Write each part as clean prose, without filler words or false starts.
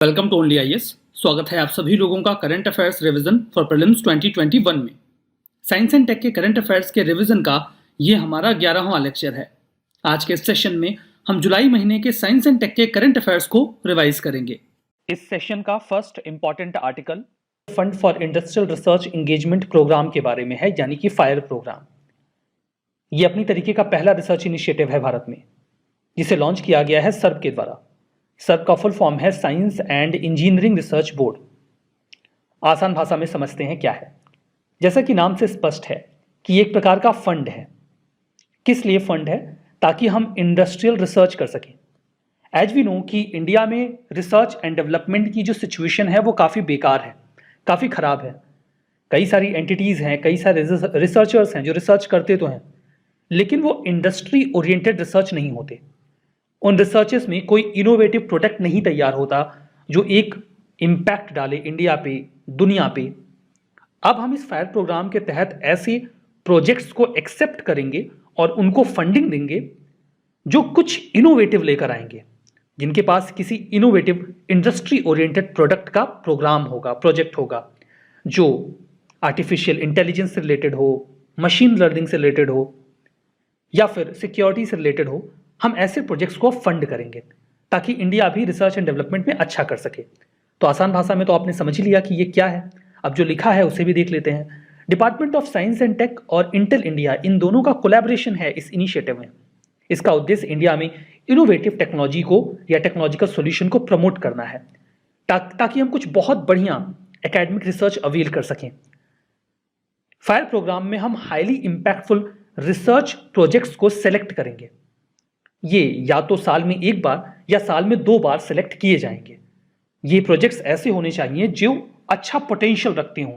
Welcome to only IAS. स्वागत है आप सभी लोगों का current affairs revision for prelims 2021 में। साइंस एंड टेक के करंट अफेयर्स के रिवीजन का ये हमारा 11वां लेक्चर है। आज के सेशन में हम जुलाई महीने के साइंस एंड टेक के करंट अफेयर्स को रिवाइज करेंगे। इस सेशन का first important article fund for industrial research engagement programme के बारे में है, यानी कि फायर प्रोग्राम। ये अपनी तरीके का पहला रिसर्च इनिशिएटिव है भारत में, जिसे लॉन्च किया गया है सर्ब के द्वारा। सर्ब का फुल फॉर्म है science and engineering research board. आसान भाषा में समझते हैं क्या है। जैसा कि नाम से स्पष्ट है कि एक प्रकार का फंड है। किस लिए फंड है? ताकि हम इंडस्ट्रियल रिसर्च कर सकें। एज वी नो कि इंडिया में रिसर्च एंड डेवलपमेंट की जो सिचुएशन है वो काफ़ी बेकार है, काफ़ी ख़राब है। कई सारी एंटिटीज़ हैं, कई सारे रिसर्चर्स हैं जो रिसर्च करते तो हैं, लेकिन वो इंडस्ट्री ओरिएंटेड रिसर्च नहीं होते। उन रिसर्चेस में कोई इनोवेटिव प्रोडक्ट नहीं तैयार होता जो एक इम्पैक्ट डाले इंडिया पे, दुनिया पे। अब हम इस फायर प्रोग्राम के तहत ऐसे प्रोजेक्ट्स को एक्सेप्ट करेंगे और उनको फंडिंग देंगे जो कुछ इनोवेटिव लेकर आएंगे, जिनके पास किसी इनोवेटिव इंडस्ट्री ओरिएंटेड प्रोडक्ट का प्रोग्राम होगा, प्रोजेक्ट होगा, जो आर्टिफिशियल इंटेलिजेंस से रिलेटेड हो, मशीन लर्निंग से रिलेटेड हो या फिर सिक्योरिटी से रिलेटेड हो। हम ऐसे प्रोजेक्ट्स को फंड करेंगे ताकि इंडिया भी रिसर्च एंड डेवलपमेंट में अच्छा कर सके। तो आसान भाषा में तो आपने समझ ही लिया कि ये क्या है। अब जो लिखा है उसे भी देख लेते हैं। Department of science and tech और इंटेल इंडिया, इन दोनों का कोलैबोरेशन है इस इनिशिएटिव में। इसका उद्देश्य इंडिया में इनोवेटिव टेक्नोलॉजी को या टेक्नोलॉजिकल सोल्यूशन को प्रमोट करना है ताकि हम कुछ बहुत बढ़िया एकेडमिक रिसर्च अवेल कर सकें। फायर प्रोग्राम में हम हाईली इंपैक्टफुल रिसर्च प्रोजेक्ट्स को सेलेक्ट करेंगे। ये या तो साल में एक बार या साल में 2 बार सेलेक्ट किए जाएंगे। ये प्रोजेक्ट्स ऐसे होने चाहिए जो अच्छा पोटेंशियल रखते हों,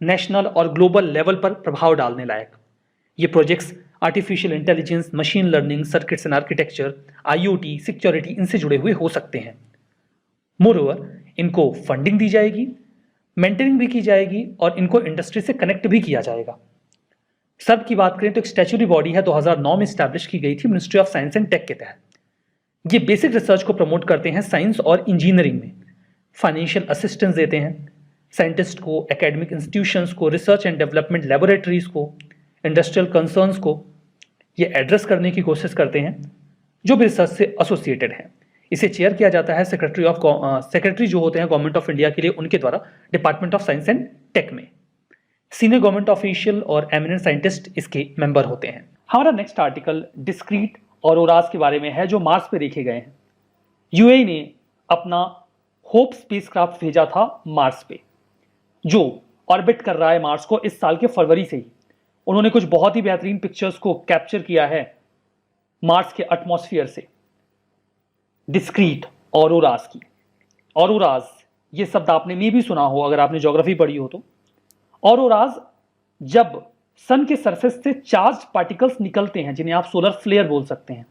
नेशनल और ग्लोबल लेवल पर प्रभाव डालने लायक। ये projects artificial intelligence, machine learning, circuits and architecture, IoT, security, इनसे जुड़े हुए हो सकते हैं। मोरओवर इनको फंडिंग दी जाएगी, मेंटरिंग भी की जाएगी और इनको इंडस्ट्री से कनेक्ट भी किया जाएगा। सर्ब की बात करें तो एक स्टैच्यूटरी बॉडी है, 2009 में स्टैब्लिश की गई थी ministry of science and tech के तहत। ये बेसिक रिसर्च को प्रमोट करते हैं साइंस और इंजीनियरिंग में, फाइनेंशियल असिस्टेंस देते हैं साइंटिस्ट को, एकेडमिक इंस्टीट्यूशंस को, रिसर्च एंड डेवलपमेंट लेबोरेटरीज को, इंडस्ट्रियल कंसर्न्स को ये एड्रेस करने की कोशिश करते हैं जो भी रिसर्च से एसोसिएटेड हैं। इसे चेयर किया जाता है सेक्रेटरी जो होते हैं गवर्नमेंट ऑफ इंडिया के लिए, उनके द्वारा department of science and tech में। सीनियर गवर्नमेंट ऑफिशियल और एमिनेंट साइंटिस्ट इसके मेंबर होते हैं। हमारा नेक्स्ट आर्टिकल डिस्क्रीट ऑरोरास के बारे में है जो मार्स पे देखे गए हैं। यूएई ने अपना होप स्पेसक्राफ्ट भेजा था मार्स पे, जो ऑर्बिट कर रहा है मार्स को इस साल के फरवरी से ही। उन्होंने कुछ बहुत ही बेहतरीन पिक्चर्स को कैप्चर किया है मार्स के एटमॉस्फेयर से, डिस्क्रीट ऑरोरास की। ऑरोरास ये शब्द आपने में भी सुना हो अगर आपने ज्योग्राफी पढ़ी हो तो। ऑरोराज जब सन के सरफेस से चार्ज पार्टिकल्स निकलते हैं, जिन्हें आप सोलर फ्लेयर बोल सकते हैं,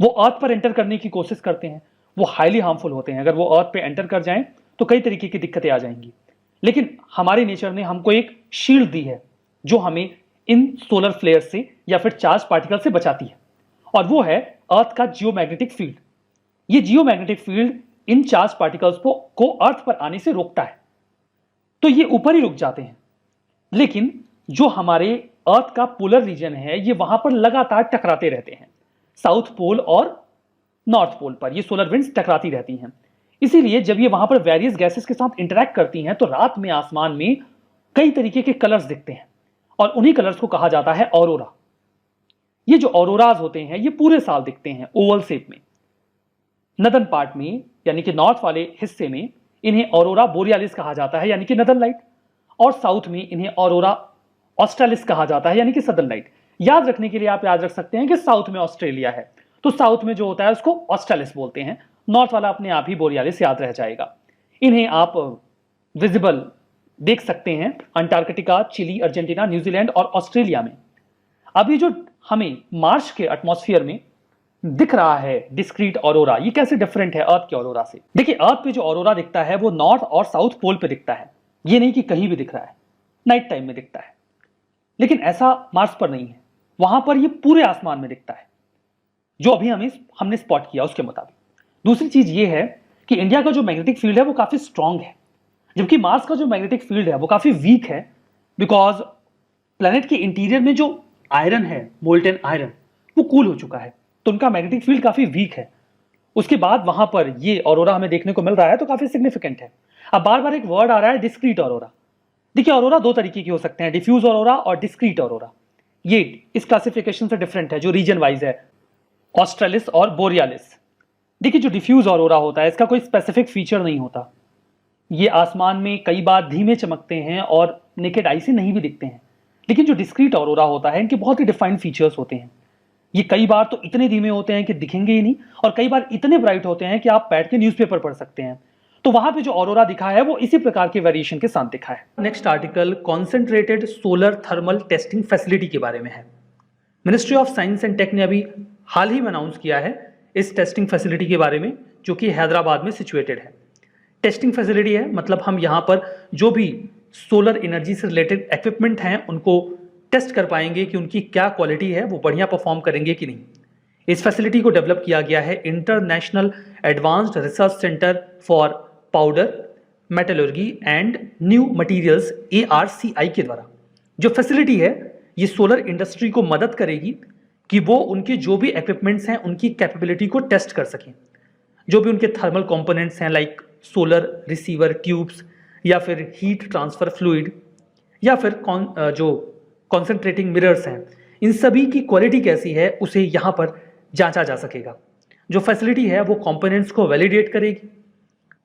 वो अर्थ पर एंटर करने की कोशिश करते हैं। वो हाईली हार्मफुल होते हैं। अगर वो अर्थ पे एंटर कर जाएं तो कई तरीके की दिक्कतें आ जाएंगी, लेकिन हमारे नेचर ने हमको एक शील्ड दी है जो हमें इन सोलर फ्लेयर से या फिर चार्ज पार्टिकल से बचाती है, और वो है अर्थ का जियोमैग्नेटिक फील्ड। ये geomagnetic field in charge particles को अर्थ पर आने से रोकता है, तो ये ऊपर ही रुक जाते हैं। लेकिन जो हमारे अर्थ का पोलर रीजन है, ये वहां पर लगातार टकराते रहते हैं। साउथ पोल और नॉर्थ पोल पर ये सोलर विंड्स टकराती रहती हैं। इसीलिए जब ये वहां पर वेरियस गैसेस के साथ इंटरैक्ट करती हैं तो रात में आसमान में कई तरीके के कलर्स दिखते हैं, और उन्हीं कलर्स को कहा जाता है ऑरोरा। ये जो ऑरोराज होते हैं ये पूरे साल दिखते हैं ओवल शेप में। नदर्न पार्ट में यानी कि नॉर्थ वाले हिस्से में इन्हें ऑरोरा बोरियालिस कहा जाता है, यानी कि नदर्न लाइट, और साउथ में इन्हें ऑरोरा ऑस्ट्रालिस कहा जाता है, यानी कि सदर्न लाइट। याद रखने के लिए आप याद रख सकते हैं कि साउथ में ऑस्ट्रेलिया है, तो साउथ में जो होता है उसको ऑस्ट्रालिस बोलते हैं। नॉर्थ वाला अपने आप ही बोरियालिस याद रह जाएगा। इन्हें आप विजिबल देख सकते हैं अंटार्कटिका, चिली, अर्जेंटीना, न्यूजीलैंड और ऑस्ट्रेलिया में। अभी जो हमें मार्स के एटमॉस्फेयर में दिख रहा है डिस्क्रीट ऑरोरा, ये कैसे डिफरेंट है अर्थ के ऑरोरा से? देखिए, अर्थ पे जो ऑरोरा दिखता है वो नॉर्थ और साउथ पोल पे दिखता है। ये नहीं कि कहीं भी दिख रहा है, नाइट टाइम में दिखता है। लेकिन ऐसा मार्स पर नहीं है, वहां पर ये पूरे आसमान में दिखता है, जो अभी हमने स्पॉट किया उसके मुताबिक। दूसरी चीज ये है कि इंडिया का जो मैग्नेटिक फील्ड है वो काफ़ी स्ट्रांग है, जबकि मार्स का जो मैग्नेटिक फील्ड है वो काफ़ी वीक है, बिकॉज प्लैनेट के इंटीरियर में जो आयरन है, मोल्टेन आयरन, वो कूल हो चुका है, तो उनका मैग्नेटिक फील्ड काफ़ी वीक है। उसके बाद वहां पर ये ऑरोरा हमें देखने को मिल रहा है, तो काफ़ी सिग्निफिकेंट है। अब बार बार एक वर्ड आ रहा है डिस्क्रीट ऑरोरा। देखिए, ऑरोरा दो तरीके के हो सकते हैं, डिफ्यूज ऑरोरा और डिस्क्रीट ऑरोरा। ये इस क्लासिफिकेशन से डिफरेंट है जो रीजन वाइज है, ऑस्ट्रेलिस और बोरियालिस। देखिए, जो डिफ्यूज ऑरोरा होता है इसका कोई स्पेसिफिक फीचर नहीं होता। ये आसमान में कई बार धीमे चमकते हैं और नेकेड आई से नहीं भी दिखते हैं। लेकिन जो डिस्क्रीट ऑरोरा होता है इनके बहुत ही डिफाइंड फीचर्स होते हैं। ये कई बार तो इतने धीमे होते हैं कि दिखेंगे ही नहीं, और कई बार इतने ब्राइट होते हैं कि आप बैठ के न्यूज़पेपर पढ़ सकते हैं। तो वहां पे जो ऑरोरा दिखा है वो इसी प्रकार के वेरिएशन के साथ दिखा है। Next article concentrated solar thermal testing facility के बारे में है। Ministry of science and tech ने अभी हाल ही में अनाउंस किया है इस टेस्टिंग फैसिलिटी के बारे में, जो कि हैदराबाद में सिचुएटेड है। टेस्टिंग फैसिलिटी है मतलब हम यहाँ पर जो भी सोलर एनर्जी से रिलेटेड इक्विपमेंट हैं उनको टेस्ट कर पाएंगे कि उनकी क्या क्वालिटी है, वो बढ़िया परफॉर्म करेंगे कि नहीं। इस फैसिलिटी को डेवलप किया गया है international advanced research centre for powder metallurgy and new materials ARCI के द्वारा। जो फैसिलिटी है ये सोलर इंडस्ट्री को मदद करेगी कि वो उनके जो भी इक्विपमेंट्स हैं उनकी कैपेबिलिटी को टेस्ट कर सकें। जो भी उनके थर्मल कंपोनेंट्स हैं लाइक सोलर रिसीवर ट्यूब्स या फिर हीट ट्रांसफर फ्लूइड या फिर जो कॉन्सेंट्रेटिंग मिरर्स हैं, इन सभी की क्वालिटी कैसी है उसे यहाँ पर जांचा जा सकेगा। जो फैसिलिटी है वो कंपोनेंट्स को वैलिडेट करेगी,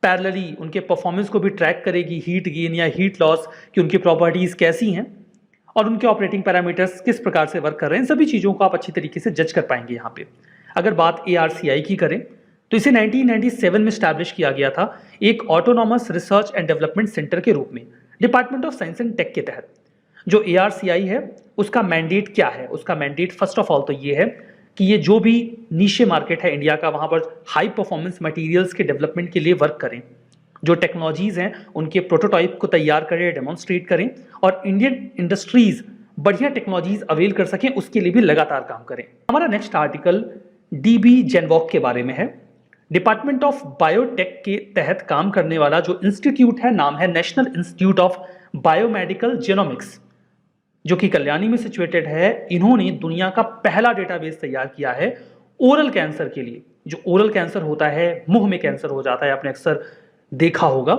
पैरेलली उनके परफॉर्मेंस को भी ट्रैक करेगी, हीट गेन या हीट लॉस की उनकी प्रॉपर्टीज़ कैसी हैं और उनके ऑपरेटिंग पैरामीटर्स किस प्रकार से वर्क कर रहे हैं। इन सभी चीज़ों को आप अच्छी तरीके से जज कर पाएंगे यहाँ पे। अगर बात ARCI की करें तो इसे 1997 में स्टैब्लिश किया गया था एक autonomous research and development centre के रूप में department of science and tech के तहत। जो ARCI है उसका मैंडेट क्या है? उसका मैंडेट फर्स्ट ऑफ ऑल तो ये है कि ये जो भी नीशे मार्केट है इंडिया का, वहाँ पर हाई परफॉर्मेंस मटेरियल्स के डेवलपमेंट के लिए वर्क करें, जो टेक्नोलॉजीज़ हैं उनके प्रोटोटाइप को तैयार करें, डेमोन्स्ट्रेट करें और इंडियन इंडस्ट्रीज़ बढ़िया टेक्नोलॉजीज अवेल कर सकें, उसके लिए भी लगातार काम करें। हमारा नेक्स्ट आर्टिकल DB जेनवॉक के बारे में है। डिपार्टमेंट ऑफ बायोटेक के तहत काम करने वाला जो इंस्टीट्यूट है नाम है national institute of biomedical genomics, जो कि कल्याणी में सिचुएटेड है। इन्होंने दुनिया का पहला डेटाबेस तैयार किया है ओरल कैंसर के लिए। जो ओरल कैंसर होता है, मुंह में कैंसर हो जाता है, आपने अक्सर देखा होगा,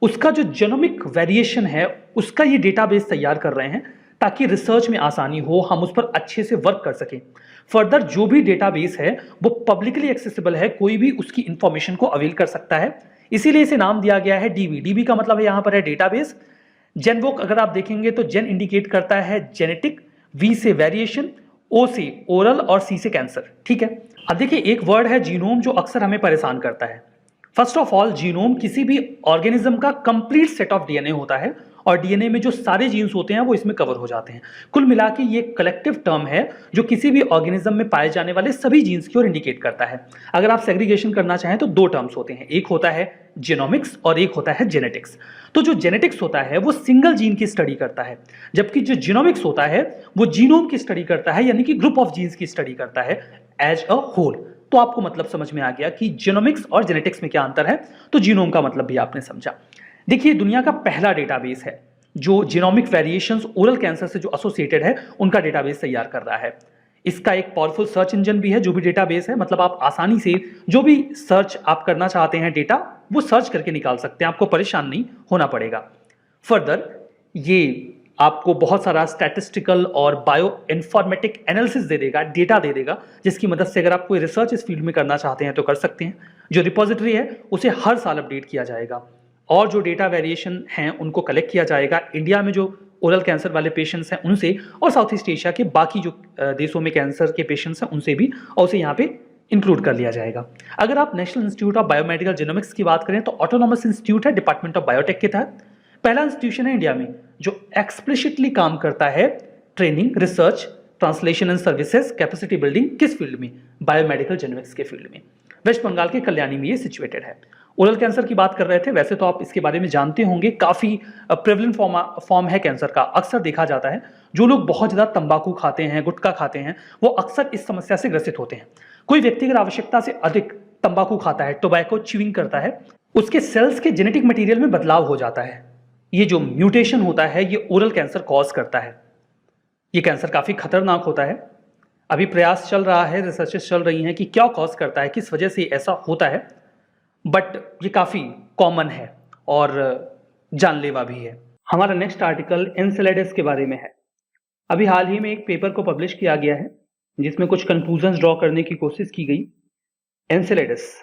उसका जो जेनोमिक वेरिएशन है उसका ये डेटाबेस तैयार कर रहे हैं ताकि रिसर्च में आसानी हो, हम उस पर अच्छे से वर्क कर सकें। फर्दर जो भी डेटाबेस है वो पब्लिकली एक्सेसिबल है, कोई भी उसकी इंफॉर्मेशन को अवेल कर सकता है, इसीलिए इसे नाम दिया गया है DB का मतलब है यहाँ पर है डेटाबेस। जेनवॉक अगर आप देखेंगे तो जेन इंडिकेट करता है जेनेटिक, V से वेरिएशन, O से ओरल और C से कैंसर। ठीक है, अब देखिए एक वर्ड है जीनोम जो अक्सर हमें परेशान करता है। फर्स्ट ऑफ ऑल, जीनोम किसी भी ऑर्गेनिज्म का कंप्लीट सेट ऑफ DNA होता है और DNA में जो सारे जीन्स होते हैं वो इसमें कवर हो जाते हैं। कुल मिला के ये कलेक्टिव टर्म है जो किसी भी ऑर्गेनिज्म में पाए जाने वाले सभी जीन्स की ओर इंडिकेट करता है। अगर आप सेग्रीगेशन करना चाहें तो दो टर्म्स होते हैं, एक होता है जेनोमिक्स और एक होता है जेनेटिक्स। तो जो जेनेटिक्स होता है वो सिंगल जीन की स्टडी करता है, जबकि जो जीनोमिक्स होता है वो जीनोम की स्टडी करता है, यानी कि ग्रुप ऑफ जीन्स की स्टडी करता है एज अ होल। तो आपको मतलब समझ में आ गया कि जेनोमिक्स और जेनेटिक्स में क्या अंतर है, तो जीनोम का मतलब भी आपने समझा। देखिए दुनिया का पहला डेटाबेस है जो जीनोमिक वेरिएशंस ओरल कैंसर से जो एसोसिएटेड है उनका डेटाबेस तैयार कर रहा है। इसका एक पावरफुल सर्च इंजन भी है जो भी डेटाबेस है, मतलब आप आसानी से जो भी सर्च आप करना चाहते हैं डेटा वो सर्च करके निकाल सकते हैं, आपको परेशान नहीं होना पड़ेगा। फर्दर ये आपको बहुत सारा स्टैटिस्टिकल और बायो इन्फॉर्मेटिक एनालिसिस दे देगा, डेटा दे देगा, जिसकी मदद से अगर आप कोई रिसर्च इस फील्ड में करना चाहते हैं तो कर सकते हैं। जो रिपोजिटरी है उसे हर साल अपडेट किया जाएगा और जो डेटा वेरिएशन हैं उनको कलेक्ट किया जाएगा इंडिया में जो ओरल कैंसर वाले पेशेंट्स हैं उनसे, और साउथ ईस्ट एशिया के बाकी जो देशों में कैंसर के पेशेंट्स हैं उनसे भी, और उसे यहाँ पे इंक्लूड कर लिया जाएगा। अगर आप national institute of biomedical genomics की बात करें तो ऑटोनॉमस इंस्टीट्यूट है डिपार्टमेंट ऑफ बायोटेक के तहत, पहला इंस्टीट्यूशन है इंडिया में जो एक्सप्लिसिटली काम करता है training, research, translation and services, capacity building, किस फील्ड में, बायोमेडिकल जेनोमिक्स के फील्ड में। वेस्ट बंगाल के कल्याणी में ये सिचुएटेड है। ओरल कैंसर की बात कर रहे थे, वैसे तो आप इसके बारे में जानते होंगे, काफ़ी प्रेवलेंट फॉर्म है कैंसर का। अक्सर देखा जाता है जो लोग बहुत ज़्यादा तंबाकू खाते हैं, गुटखा खाते हैं, वो अक्सर इस समस्या से ग्रसित होते हैं। कोई व्यक्ति अगर आवश्यकता से अधिक तंबाकू खाता है, टोबैको च्यूइंग करता है, उसके सेल्स के जेनेटिक मटेरियल में बदलाव हो जाता है। ये जो म्यूटेशन होता है ये ओरल कैंसर कॉज करता है। ये कैंसर काफ़ी खतरनाक होता है। अभी प्रयास चल रहा है, रिसर्चेस चल रही हैं कि क्या कॉज करता है, किस वजह से ऐसा होता है, बट ये काफ़ी कॉमन है और जानलेवा भी है। हमारा नेक्स्ट आर्टिकल एनसेलेडस के बारे में है। अभी हाल ही में एक पेपर को पब्लिश किया गया है जिसमें कुछ कंक्लूजन्स ड्रॉ करने की कोशिश की गई। एनसेलेडस,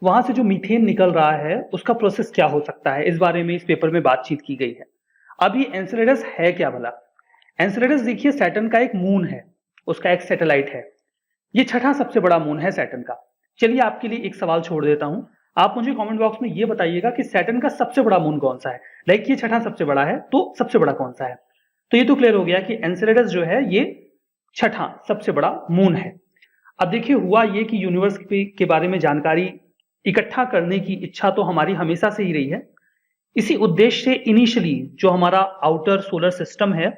वहां से जो मीथेन निकल रहा है उसका प्रोसेस क्या हो सकता है, इस बारे में इस पेपर में बातचीत की गई है। अब ये एनसेलेडस है क्या भला? एनसेलेडस देखिए सैटर्न का एक मून है, उसका एक सैटेलाइट है। ये छठा सबसे बड़ा मून है सैटर्न का। चलिए आपके लिए एक सवाल छोड़ देता हूं, आप मुझे कमेंट बॉक्स में ये बताइएगा कि सैटर्न का सबसे बड़ा मून कौन सा है। लाइक ये छठा सबसे बड़ा है तो सबसे बड़ा कौन सा है? तो ये तो क्लियर हो गया कि एनसेलेडस जो है ये छठा सबसे बड़ा मून है। अब देखिए हुआ ये कि यूनिवर्स के बारे में जानकारी इकट्ठा करने की इच्छा तो हमारी हमेशा से ही रही है। इसी उद्देश्य से इनिशियली जो हमारा आउटर सोलर सिस्टम है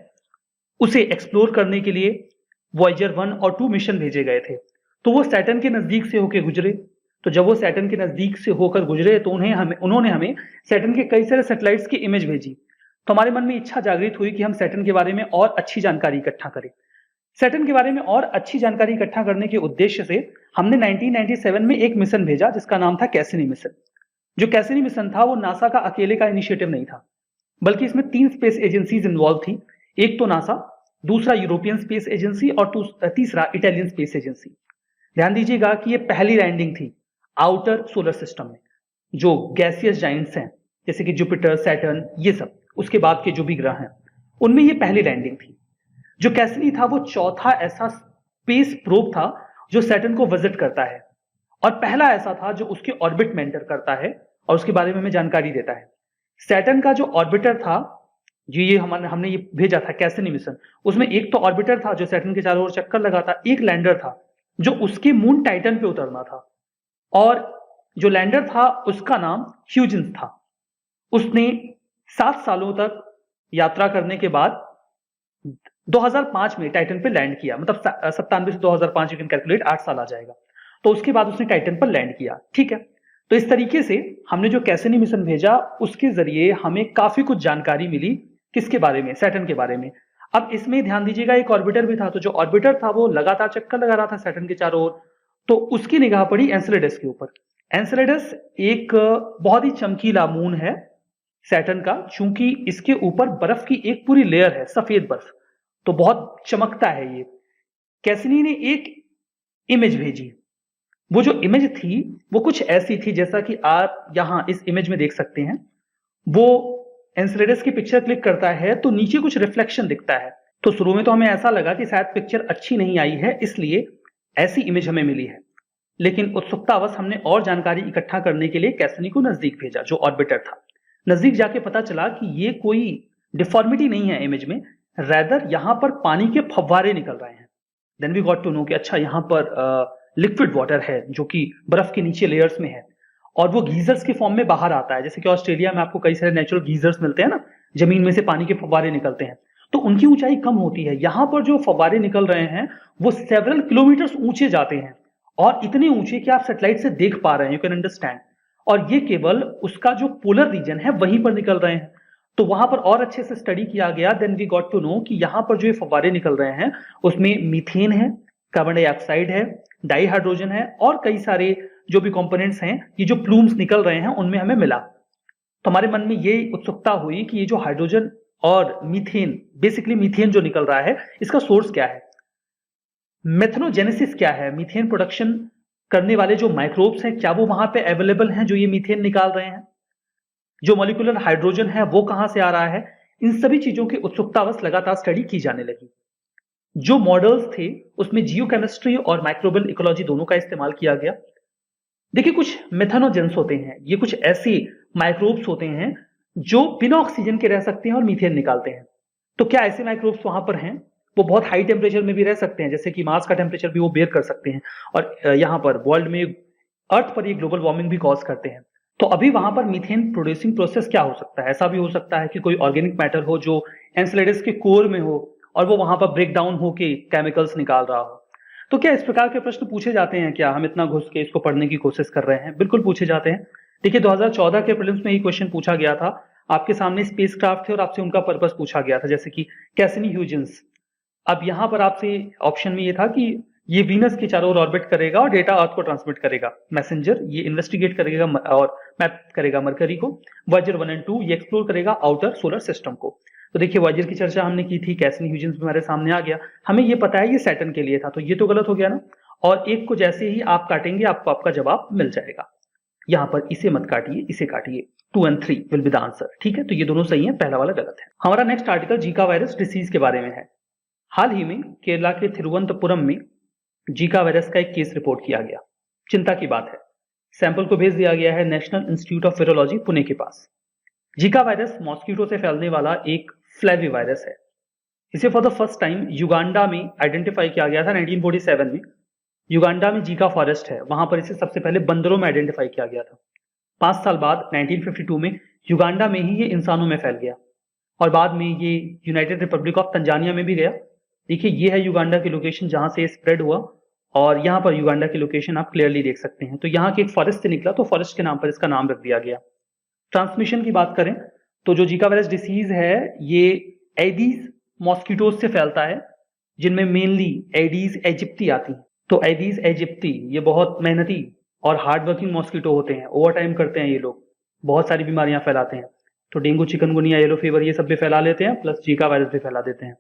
उसे एक्सप्लोर करने के लिए वॉयेजर 1 और 2 मिशन भेजे गए थे। तो वो सैटर्न के नजदीक से होकर गुजरे। तो जब वो सैटर्न के नजदीक से होकर गुजरे तो उन्होंने हमें सैटर्न के कई सारे सैटेलाइट्स की इमेज भेजी। तो हमारे मन में इच्छा जागृत हुई कि हम सैटर्न के बारे में और अच्छी जानकारी इकट्ठा करें। सैटर्न के बारे में और अच्छी जानकारी इकट्ठा करने के उद्देश्य से हमने 1997 में एक मिशन भेजा जिसका नाम था कैसिनी मिशन। जो कैसिनी मिशन था वो नासा का अकेले का इनिशिएटिव नहीं था, बल्कि इसमें 3 स्पेस एजेंसीज इन्वॉल्व थी। एक तो नासा, दूसरा यूरोपियन स्पेस एजेंसी और तीसरा इटालियन स्पेस एजेंसी। ध्यान दीजिएगा कि ये पहली लैंडिंग थी आउटर सोलर सिस्टम में। जो गैसियस जाइंट्स हैं जैसे कि जुपिटर, सैटर्न, ये सब उसके बाद के जो भी ग्रह हैं उनमें ये पहली लैंडिंग थी। जो कैसिनी था वो चौथा ऐसा स्पेस प्रोब था जो सैटर्न को विजिट करता है और पहला ऐसा था जो उसके ऑर्बिट में एंटर करता है और उसके बारे में हमें जानकारी देता है। सैटर्न का जो ऑर्बिटर था, जो ये हमने ये भेजा था कैसिनी मिशन, उसमें एक तो ऑर्बिटर था जो सैटर्न के चारों ओर चक्कर लगाता, एक लैंडर था जो उसके मून टाइटन पे उतरना था। और जो लैंडर था उसका नाम ह्यूजेंस था। उसने 7 सालों तक यात्रा करने के बाद 2005 में टाइटन पे लैंड किया। मतलब 97 से 2005 यू कैन कैलकुलेट 8 साल आ जाएगा। तो उसके बाद उसने टाइटन पर लैंड किया। ठीक है, तो इस तरीके से हमने जो कैसिनी मिशन भेजा उसके जरिए हमें काफी कुछ जानकारी मिली। किसके बारे में? सैटर्न के बारे में। अब इसमें ध्यान दीजिएगा एक ऑर्बिटर भी था। तो जो ऑर्बिटर था वो लगातार चक्कर लगा रहा था सैटर्न के चारों ओर। तो उसकी निगाह पड़ी एनसेलेडस के ऊपर। एनसेलेडस एक बहुत ही चमकीला मून है सैटर्न का, चूंकि इसके ऊपर बर्फ की एक पूरी लेयर है, सफेद बर्फ, तो बहुत चमकता है ये। कैसिनी ने एक इमेज भेजी। वो जो इमेज थी वो कुछ ऐसी थी जैसा कि आप यहां इस इमेज में देख सकते हैं। वो एनसेलेडस की पिक्चर क्लिक करता है तो नीचे कुछ रिफ्लेक्शन दिखता है। तो शुरू में तो हमें ऐसा लगा कि शायद पिक्चर अच्छी नहीं आई है, इसलिए ऐसी इमेज हमें मिली है। लेकिन उत्सुकतावश हमने और जानकारी इकट्ठा करने के लिए कैसिनी को नजदीक भेजा, जो ऑर्बिटर था। नजदीक जाके पता चला कि ये कोई डिफॉर्मिटी नहीं है इमेज में, रैदर यहां पर पानी के फव्वारे निकल रहे हैं। Then we got to know कि अच्छा यहां पर लिक्विड वाटर है जो कि बर्फ के नीचे लेयर्स में है और वो गीजर्स के फॉर्म में बाहर आता है। जैसे कि ऑस्ट्रेलिया में आपको कई सारे नेचुरल गीजर्स मिलते हैं ना, जमीन में से पानी के फव्वारे निकलते हैं, तो उनकी ऊंचाई कम होती है। यहां पर जो फव्वारे निकल रहे हैं वो सेवरल किलोमीटर्स ऊंचे जाते हैं और इतने ऊंचे कि आप सैटेलाइट से देख पा रहे हैं, यू कैन अंडरस्टैंड। और ये केवल उसका जो पोलर रीजन है वहीं पर निकल रहे हैं। तो वहां पर और अच्छे से स्टडी किया गया। Then we got to know कि यहां पर जो ये फव्वारे निकल रहे हैं उसमें मीथेन है, कार्बन डाइऑक्साइड है, डाई हाइड्रोजन है और कई सारे जो भी कंपोनेंट्स हैं, ये जो प्लूम्स निकल रहे हैं उनमें हमें मिला। तो हमारे मन में ये उत्सुकता हुई कि ये जो हाइड्रोजन और मीथेन, बेसिकली मीथेन जो निकल रहा है, इसका सोर्स क्या है, मेथनोजेनेसिस क्या है, मीथेन प्रोडक्शन करने वाले जो माइक्रोब्स हैं क्या वो वहां पे अवेलेबल हैं जो ये मीथेन निकाल रहे हैं, जो मॉलिक्यूलर हाइड्रोजन है वो कहां से आ रहा है। इन सभी चीजों की उत्सुकतावश लगातार स्टडी की जाने लगी। जो मॉडल्स थे उसमें जियोकेमिस्ट्री और माइक्रोबियल इकोलॉजी दोनों का इस्तेमाल किया गया। देखिए कुछ मेथनोजेंस होते हैं, ये कुछ ऐसे माइक्रोब्स होते हैं जो बिना ऑक्सीजन के रह सकते हैं और मीथेन निकालते हैं। तो क्या ऐसे माइक्रोब्स वहां पर हैं? वो बहुत हाई टेम्परेचर में भी रह सकते हैं, जैसे कि मार्स का टेम्परेचर भी वो बेयर कर सकते हैं और यहाँ पर वर्ल्ड में, अर्थ पर ये ग्लोबल वार्मिंग भी कॉज करते हैं। तो अभी वहां पर मीथेन प्रोड्यूसिंग प्रोसेस क्या हो सकता है? ऐसा भी हो सकता है कि कोई ऑर्गेनिक मैटर हो जो एनसेलेडस के कोर में हो और वो वहां पर ब्रेक डाउन होके केमिकल्स निकाल रहा हो। तो क्या इस प्रकार के प्रश्न पूछे जाते हैं क्या? हम इतना घुस के इसको पढ़ने की कोशिश कर रहे हैं? बिल्कुल पूछे जाते हैं। देखिए 2014 के प्रीलिम्स में ये क्वेश्चन पूछा गया था। आपके सामने स्पेसक्राफ्ट थे और आपसे उनका पर्पस पूछा गया था, जैसे कि कैसिनी ह्यूजेंस। अब यहाँ पर आपसे ऑप्शन में ये था कि ये वीनस के चारों ओर ऑर्बिट करेगा और डेटा अर्थ को ट्रांसमिट करेगा। मैसेंजर ये इन्वेस्टिगेट करेगा और मैप करेगा मरकरी को। वॉयेजर 1 और 2 ये एक्सप्लोर करेगा आउटर सोलर सिस्टम को। तो देखिए वॉयेजर की चर्चा हमने की थी, कैसिनी ह्यूजेंस भी हमारे सामने आ गया। हमें ये पता है ये सैटर्न के लिए था, तो ये तो गलत हो गया ना। और एक को जैसे ही आप काटेंगे आपको आपका जवाब मिल जाएगा। यहाँ पर इसे मत काटिए, इसे काटिए। 2 और 3 विल बी द आंसर। ठीक है, तो ये दोनों सही है, पहला वाला गलत है। हमारा next article Zika virus disease के बारे में है। हाल ही में केरला के तिरुवनंतपुरम में जीका वायरस का एक केस रिपोर्ट किया गया। चिंता की बात है। सैंपल को भेज दिया गया है national institute of virology Pune के पास। जीका वायरस मॉस्किटो से फैलने वाला एक फ्लैवी वायरस है। इसे for the first time Uganda में आइडेंटिफाई किया गया था 1947 में। युगांडा में जीका फॉरेस्ट है, वहां पर इसे सबसे पहले बंदरों में आइडेंटिफाई किया गया था। 5 साल बाद 1952 में युगांडा में ही ये इंसानों में फैल गया और बाद में ये यूनाइटेड रिपब्लिक ऑफ तंजानिया में भी गया। देखिए ये है युगांडा की लोकेशन जहां से स्प्रेड हुआ और यहाँ पर युगांडा की लोकेशन आप क्लियरली देख सकते हैं। तो यहाँ के एक फॉरेस्ट से निकला तो फॉरेस्ट के नाम पर इसका नाम रख दिया गया। ट्रांसमिशन की बात करें तो जो जीका वायरस डिसीज है ये एडीज मॉस्किटोज से फैलता है, जिनमें मेनली एडीज एजिप्टी आती है। तो एडीज एजिप्टी ये बहुत मेहनती और हार्ड वर्किंग मॉस्किटो होते हैं, ओवर टाइम करते हैं ये लोग, बहुत सारी बीमारियां फैलाते हैं। तो डेंगू, चिकनगुनिया, येलो फीवर ये सब भी फैला लेते हैं, प्लस जीका वायरस भी फैला देते हैं।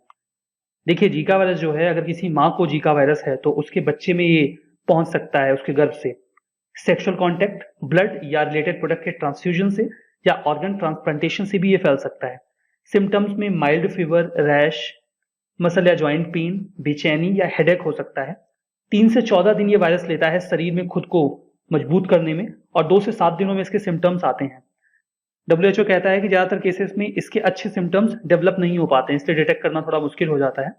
देखिए जीका वायरस जो है, अगर किसी माँ को जीका वायरस है तो उसके बच्चे में ये पहुंच सकता है उसके गर्भ से, सेक्सुअल कांटेक्ट, ब्लड या रिलेटेड प्रोडक्ट के ट्रांसफ्यूजन से या ऑर्गन ट्रांसप्लांटेशन से भी ये फैल सकता है। सिम्टम्स में माइल्ड फीवर, रैश, मसल या ज्वाइंट पेन, बेचैनी या हेडेक हो सकता है। 3 से 14 दिन ये वायरस लेता है शरीर में खुद को मजबूत करने में और 2 से 7 दिनों में इसके सिम्टम्स आते हैं। WHO कहता है कि ज्यादातर केसेस में इसके अच्छे सिम्टम्स डेवलप नहीं हो पाते हैं, इसलिए डिटेक्ट करना थोड़ा मुश्किल हो जाता है।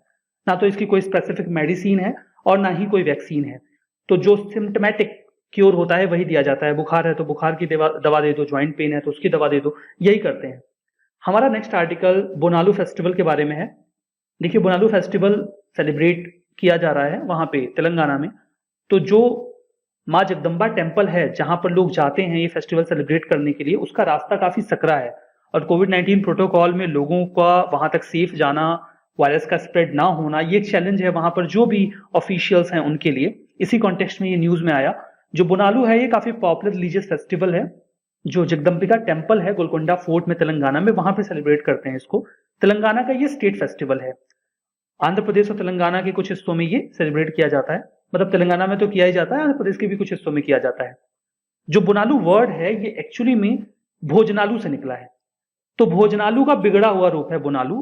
ना तो इसकी कोई स्पेसिफिक मेडिसिन है और ना ही कोई वैक्सीन है। तो जो सिम्टमेटिक क्योर होता है वही दिया जाता है। बुखार है तो बुखार की दवा दे दो, ज्वाइंट पेन है तो उसकी दवा दे दो, यही करते हैं। हमारा नेक्स्ट आर्टिकल बोनालू फेस्टिवल के बारे में है। देखिए बोनालू फेस्टिवल सेलिब्रेट किया जा रहा है वहां पे तेलंगाना में। तो जो माँ जगदम्बा टेम्पल है जहां पर लोग जाते हैं ये फेस्टिवल सेलिब्रेट करने के लिए, उसका रास्ता काफी सकरा है और कोविड-19 प्रोटोकॉल में लोगों का वहां तक सेफ जाना, वायरस का स्प्रेड ना होना, ये चैलेंज है वहां पर जो भी ऑफिशियल्स हैं उनके लिए। इसी कॉन्टेक्स्ट में ये न्यूज में आया। जो बोनालू है ये काफी पॉपुलर रिलीजियस फेस्टिवल है जो जगदम्बिका टेम्पल है गोलकोंडा फोर्ट में तेलंगाना में, वहां पे सेलिब्रेट करते हैं इसको। तेलंगाना का ये स्टेट फेस्टिवल है। आंध्र प्रदेश और तेलंगाना के कुछ हिस्सों में ये सेलिब्रेट किया जाता है, मतलब तेलंगाना में तो किया ही जाता है, आंध्र प्रदेश के भी कुछ हिस्सों में किया जाता है। जो बोनालू वर्ड है ये एक्चुअली में भोजनालू से निकला है। तो भोजनालू का बिगड़ा हुआ रूप है बोनालू।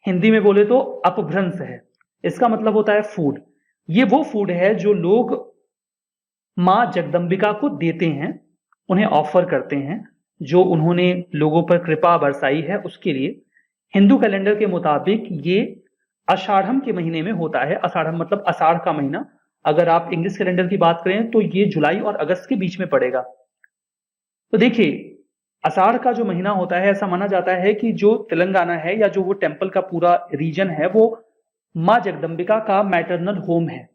हिंदी में बोले तो अपभ्रंश है। इसका मतलब होता है फूड। ये वो फूड है जो लोग मां जगदम्बिका को देते हैं, उन्हें ऑफर करते हैं, जो उन्होंने लोगों पर कृपा बरसाई है उसके लिए। हिंदू कैलेंडर के मुताबिक ये आषाढ़म के महीने में होता है। आषाढ़म मतलब आषाढ़ का महीना। अगर आप इंग्लिश कैलेंडर की बात करें तो ये जुलाई और अगस्त के बीच में पड़ेगा। तो देखिए आषाढ़ का जो महीना होता है, ऐसा माना जाता है कि जो तेलंगाना है या जो वो टेम्पल का पूरा रीजन है वो मां जगदम्बिका का मैटरनल होम है।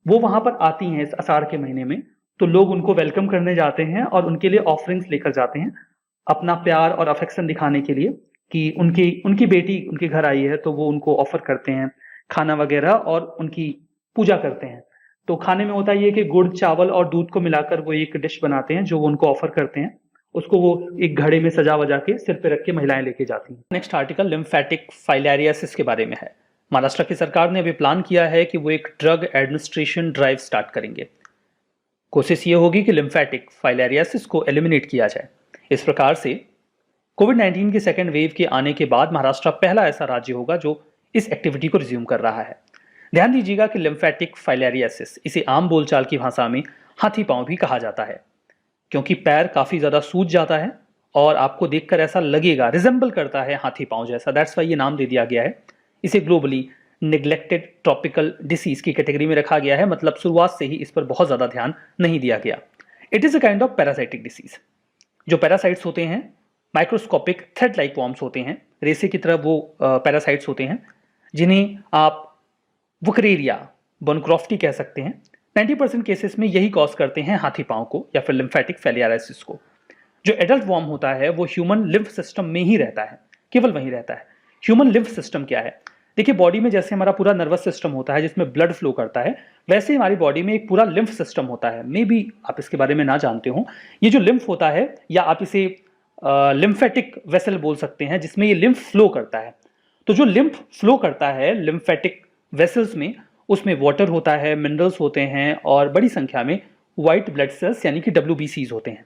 वो वहां पर आती हैं इस आषाढ़ के महीने में। तो लोग उनको वेलकम करने जाते हैं और उनके लिए ऑफरिंग्स लेकर जाते हैं, अपना प्यार और अफेक्शन दिखाने के लिए कि उनकी बेटी उनके घर आई है, तो वो उनको ऑफर करते हैं खाना वगैरह और उनकी पूजा करते हैं। तो खाने में होता है कि गुड़, चावल और दूध को मिलाकर वो एक डिश बनाते हैं जो वो उनको ऑफर करते हैं। उसको वो एक घड़े में सजा वजा के सिर पे रख के महिलाएं लेके जाती हैं। नेक्स्ट आर्टिकल लिम्फेटिक फाइलेरियासिस के बारे में है। महाराष्ट्र की सरकार ने अभी प्लान किया है कि वो एक ड्रग एडमिनिस्ट्रेशन ड्राइव स्टार्ट करेंगे। कोशिश ये होगी कि लिम्फेटिक फाइलेरियासिस को एलिमिनेट किया जाए। इस प्रकार से कोविड-19 के सेकेंड वेव के आने के बाद महाराष्ट्र पहला ऐसा राज्य होगा जो इस एक्टिविटी को रिज्यूम कर रहा है। ध्यान दीजिएगा कि लिम्फेटिक फाइलेरियासिस, इसे आम बोलचाल की भाषा में हाथी पांव भी कहा जाता है, क्योंकि पैर काफी ज्यादा सूज जाता है और आपको देखकर ऐसा लगेगा, रिजेंबल करता है हाथी पांव जैसा। दैट्स वाई ये नाम दे दिया गया है। इसे ग्लोबली नेग्लेक्टेड ट्रॉपिकल डिसीज की कैटेगरी में रखा गया है, मतलब शुरुआत से ही इस पर बहुत ज्यादा ध्यान नहीं दिया गया। It is a kind of parasitic disease. जो पैरासाइट्स होते हैं माइक्रोस्कोपिक थ्रेड लाइक वॉर्म्स होते हैं, रेसे की तरह वो पैरासाइट्स होते हैं, जिन्हें आप वुकरेरिया बोनक्रॉफ्टी कह सकते हैं, 90% केसेस में यही कॉज करते हैं हाथी पांव को या फिर लिम्फेटिक फेलियारिसिस को। जो एडल्ट वॉर्म होता है वो ह्यूमन लिम्फ सिस्टम में ही रहता है, केवल वहीं रहता है। ह्यूमन लिम्फ सिस्टम क्या है? देखिए, बॉडी में जैसे हमारा पूरा नर्वस सिस्टम होता है जिसमें ब्लड फ्लो करता है, वैसे ही हमारी बॉडी में एक पूरा लिम्फ सिस्टम होता है। मे बी आप इसके बारे में ना जानते हो। ये जो लिम्फ होता है, या आप इसे लिम्फेटिक वेसल बोल सकते हैं, जिसमें ये लिम्फ फ्लो करता है। तो जो लिम्फ फ्लो करता है लिम्फेटिक वेसल्स में, उसमें वाटर होता है, मिनरल्स होते हैं और बड़ी संख्या में व्हाइट ब्लड सेल्स यानी कि WBCs होते हैं।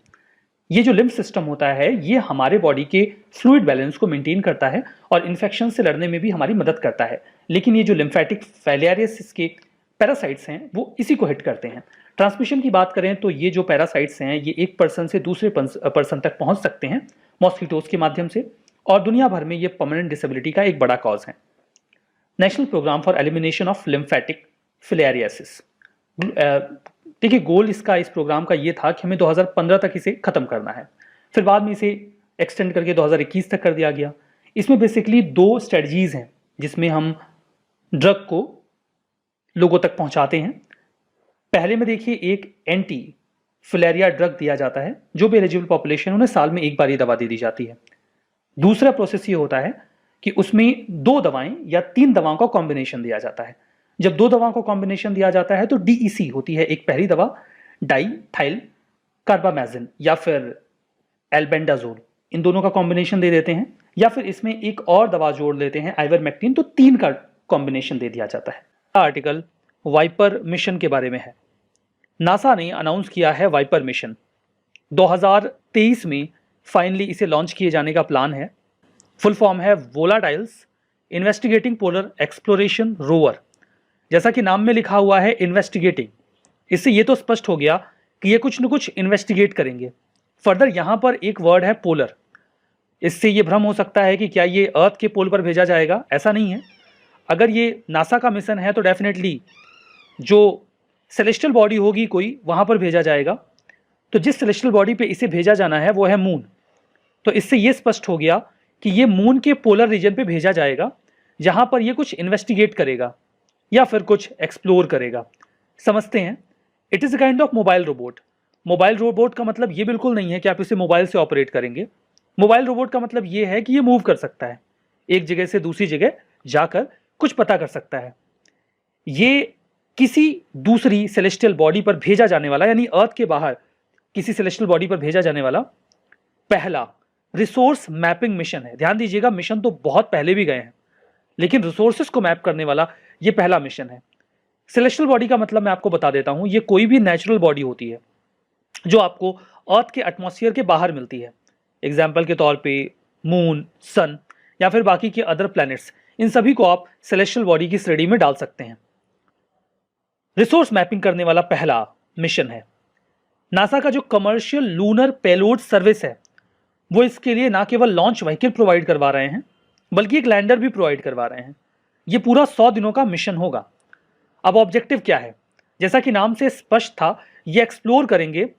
ये जो लिम्फ सिस्टम होता है ये हमारे बॉडी के फ्लूइड बैलेंस को मेंटेन करता है और इन्फेक्शन से लड़ने में भी हमारी मदद करता है। लेकिन ये जो लिम्फेटिक फेलियारिसिस के पैरासाइट्स हैं वो इसी को हिट करते हैं। ट्रांसमिशन की बात करें तो ये जो पैरासाइट्स हैं ये एक पर्सन से दूसरे पर्सन तक पहुंच सकते हैं मॉस्किटोज के माध्यम से, और दुनिया भर में ये परमानेंट डिसेबिलिटी का एक बड़ा कॉज है। National programme for elimination of lymphatic filariasis, देखिए गोल इस प्रोग्राम का ये था कि हमें 2015 तक इसे खत्म करना है। फिर बाद में इसे एक्सटेंड करके 2021 तक कर दिया गया। इसमें बेसिकली 2 स्ट्रेटजीज हैं जिसमें हम ड्रग को लोगों तक पहुंचाते हैं। पहले में देखिए एक एंटी फिलेरिया ड्रग दिया जाता है, जो भी एलिजिबल पॉपुलेशन उन्हें साल में एक बार ये दवा दे दी जाती है। दूसरा प्रोसेस ये होता है कि उसमें 2 दवाएं या 3 दवाओं का कॉम्बिनेशन दिया जाता है। जब 2 दवाओं का कॉम्बिनेशन दिया जाता है तो DEC होती है एक पहली दवा, डाइथाइल कार्बामेजिन या फिर एल्बेंडाजोल, इन दोनों का कॉम्बिनेशन दे देते हैं, या फिर इसमें एक और दवा जोड़ लेते हैं आइवरमेक्टिन, तो 3 का कॉम्बिनेशन दे दिया जाता है। आर्टिकल वाइपर मिशन के बारे में है। नासा ने अनाउंस किया है वाइपर मिशन। 2023 में फाइनली इसे लॉन्च किए जाने का प्लान है। फुल फॉर्म है वोलाटाइल्स इन्वेस्टिगेटिंग पोलर एक्सप्लोरेशन रोवर। जैसा कि नाम में लिखा हुआ है इन्वेस्टिगेटिंग, इससे ये तो स्पष्ट हो गया कि ये कुछ न कुछ इन्वेस्टिगेट करेंगे। फर्दर यहां पर एक वर्ड है पोलर। इससे ये भ्रम हो सकता है कि क्या ये अर्थ के पोल पर भेजा जाएगा, ऐसा नहीं है। अगर ये नासा का मिशन है तो डेफिनेटली जो सेलेस्टियल बॉडी होगी कोई, वहां पर भेजा जाएगा। तो जिस सेलेस्टियल बॉडी पे इसे भेजा जाना है वो है मून। तो इससे ये स्पष्ट हो गया कि ये मून के पोलर रीजन पे भेजा जाएगा, जहां पर ये कुछ इन्वेस्टिगेट करेगा या फिर कुछ एक्सप्लोर करेगा। समझते हैं। It is a kind of mobile robot. Mobile robot का मतलब ये बिल्कुल नहीं है कि आप इसे मोबाइल से ऑपरेट करेंगे। मोबाइल रोबोट का मतलब ये है कि ये मूव कर सकता है, एक जगह से दूसरी जगह जाकर कुछ पता कर सकता है। ये किसी दूसरी सेलेस्टियल बॉडी पर भेजा जाने वाला, यानी अर्थ के बाहर किसी सेलेस्टियल बॉडी पर भेजा जाने वाला पहला रिसोर्स मैपिंग मिशन है। ध्यान दीजिएगा, मिशन तो बहुत पहले भी गए हैं, लेकिन रिसोर्सेस को मैप करने वाला ये पहला मिशन है। सेलेस्टियल बॉडी का मतलब मैं आपको बता देता हूं, ये कोई भी नेचुरल बॉडी होती है जो आपको अर्थ के एटमॉस्फेयर के बाहर मिलती है। एग्जाम्पल के तौर पे मून, सन या फिर बाकी के अदर प्लैनेट्स, इन सभी को आप सेलेस्टियल बॉडी की श्रेणी में डाल सकते हैं। रिसोर्स मैपिंग करने वाला पहला मिशन है। नासा का जो कमर्शियल लूनर पेलोड सर्विस है वो इसके लिए ना केवल लॉन्च व्हीकल प्रोवाइड करवा रहे हैं, बल्कि एक लैंडर भी प्रोवाइड करवा रहे हैं। ये पूरा 100 दिनों का मिशन होगा। अब ऑब्जेक्टिव क्या है? जैसा कि नाम से स्पष्ट था, ये एक्सप्लोर करेंगे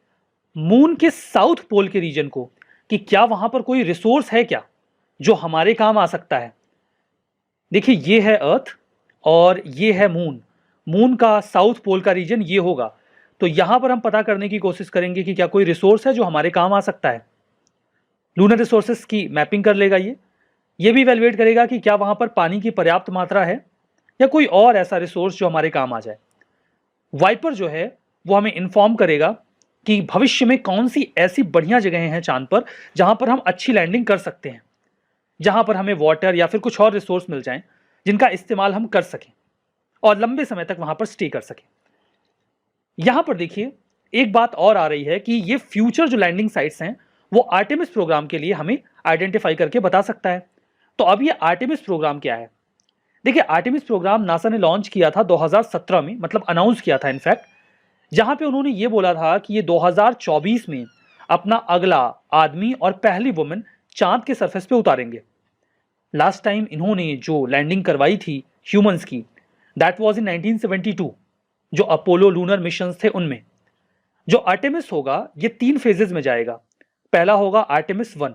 मून के साउथ पोल के रीजन को, कि क्या वहां पर कोई रिसोर्स है क्या जो हमारे काम आ सकता है। देखिए, ये है अर्थ और ये है मून। मून का साउथ पोल का रीजन ये होगा। तो यहां पर हम पता करने की कोशिश करेंगे कि क्या कोई रिसोर्स है जो हमारे काम आ सकता है। लूनर रिसोर्सेस की मैपिंग कर लेगा ये भी इवैल्यूएट करेगा कि क्या वहां पर पानी की पर्याप्त मात्रा है या कोई और ऐसा रिसोर्स जो हमारे काम आ जाए। वाइपर जो है वो हमें इन्फॉर्म करेगा कि भविष्य में कौन सी ऐसी बढ़िया जगहें हैं चांद पर जहां पर हम अच्छी लैंडिंग कर सकते हैं, जहां पर हमें वाटर या फिर कुछ और रिसोर्स मिल जाएं जिनका इस्तेमाल हम कर सकें और लंबे समय तक वहां पर स्टे कर सकें। यहां पर देखिए, एक बात और आ रही है कि ये फ्यूचर जो लैंडिंग साइट्स हैं वो आर्टेमिस प्रोग्राम के लिए हमें आइडेंटिफाई करके बता सकता है। तो अब ये आर्टेमिस प्रोग्राम क्या है? देखिए, आर्टेमिस प्रोग्राम नासा ने लॉन्च किया था 2017 में, मतलब अनाउंस किया था इनफैक्ट, जहां पे उन्होंने ये बोला था कि ये 2024 में अपना अगला आदमी और पहली वुमेन चांद के सरफेस पे उतारेंगे। लास्ट टाइम इन्होंने जो लैंडिंग करवाई थी ह्यूमंस की, दैट वाज इन 1972, जो अपोलो लूनर मिशन थे उनमें। जो आर्टेमिस होगा ये 3 फेजेस में जाएगा। पहला होगा आर्टेमिस 1।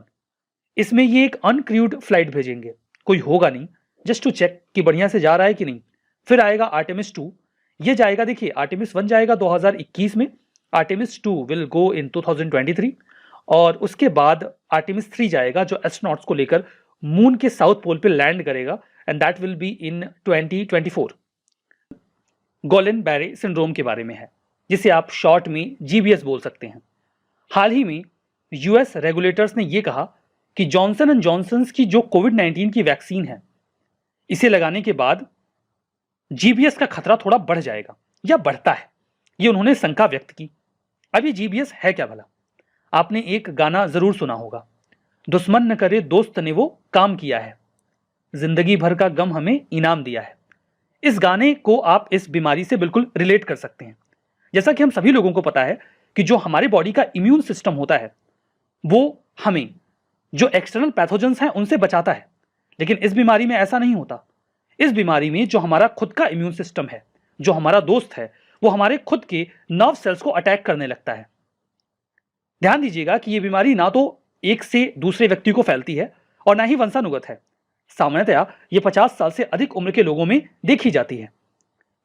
इसमें ये एक अनक्रूड फ्लाइट भेजेंगे, कोई होगा नहीं, जस्ट टू चेक कि बढ़िया से जा रहा है कि नहीं। फिर आएगा आर्टेमिस 2, ये जाएगा, देखिए आर्टेमिस 1 जाएगा 2021 में, आर्टेमिस 2 विल गो इन 2023 और उसके बाद आर्टेमिस 3 जाएगा जो एस्ट्रोनॉट्स को लेकर मून के साउथ पोल पे लैंड करेगा and that will be in 2024। Golan Baire syndrome के बारे में है, जिसे आप शॉर्ट में जीबीएस बोल सकते हैं। हाल ही में यूएस रेगुलेटर्स ने यह कहा कि जॉनसन एंड जॉनसन की जो कोविड-19 की वैक्सीन है, इसे लगाने के बाद जीबीएस का खतरा थोड़ा बढ़ जाएगा या बढ़ता है, ये उन्होंने शंका व्यक्त की। अब ये जीबीएस है क्या भला? आपने एक गाना जरूर सुना होगा, दुश्मन न करे दोस्त ने वो काम किया है, जिंदगी भर का गम हमें इनाम दिया है। इस गाने को आप इस बीमारी से बिल्कुल रिलेट कर सकते हैं। जैसा कि हम सभी लोगों को पता है कि जो हमारे बॉडी का इम्यून सिस्टम होता है वो हमें जो एक्सटर्नल पैथोजेंस हैं उनसे बचाता है, लेकिन इस बीमारी में ऐसा नहीं होता। इस बीमारी में जो हमारा खुद का इम्यून सिस्टम है, जो हमारा दोस्त है, वो हमारे खुद के नर्व सेल्स को अटैक करने लगता है। ध्यान दीजिएगा कि यह बीमारी ना तो एक से दूसरे व्यक्ति को फैलती है और ना ही वंशानुगत है। सामान्यतया ये 50 साल से अधिक उम्र के लोगों में देखी जाती है।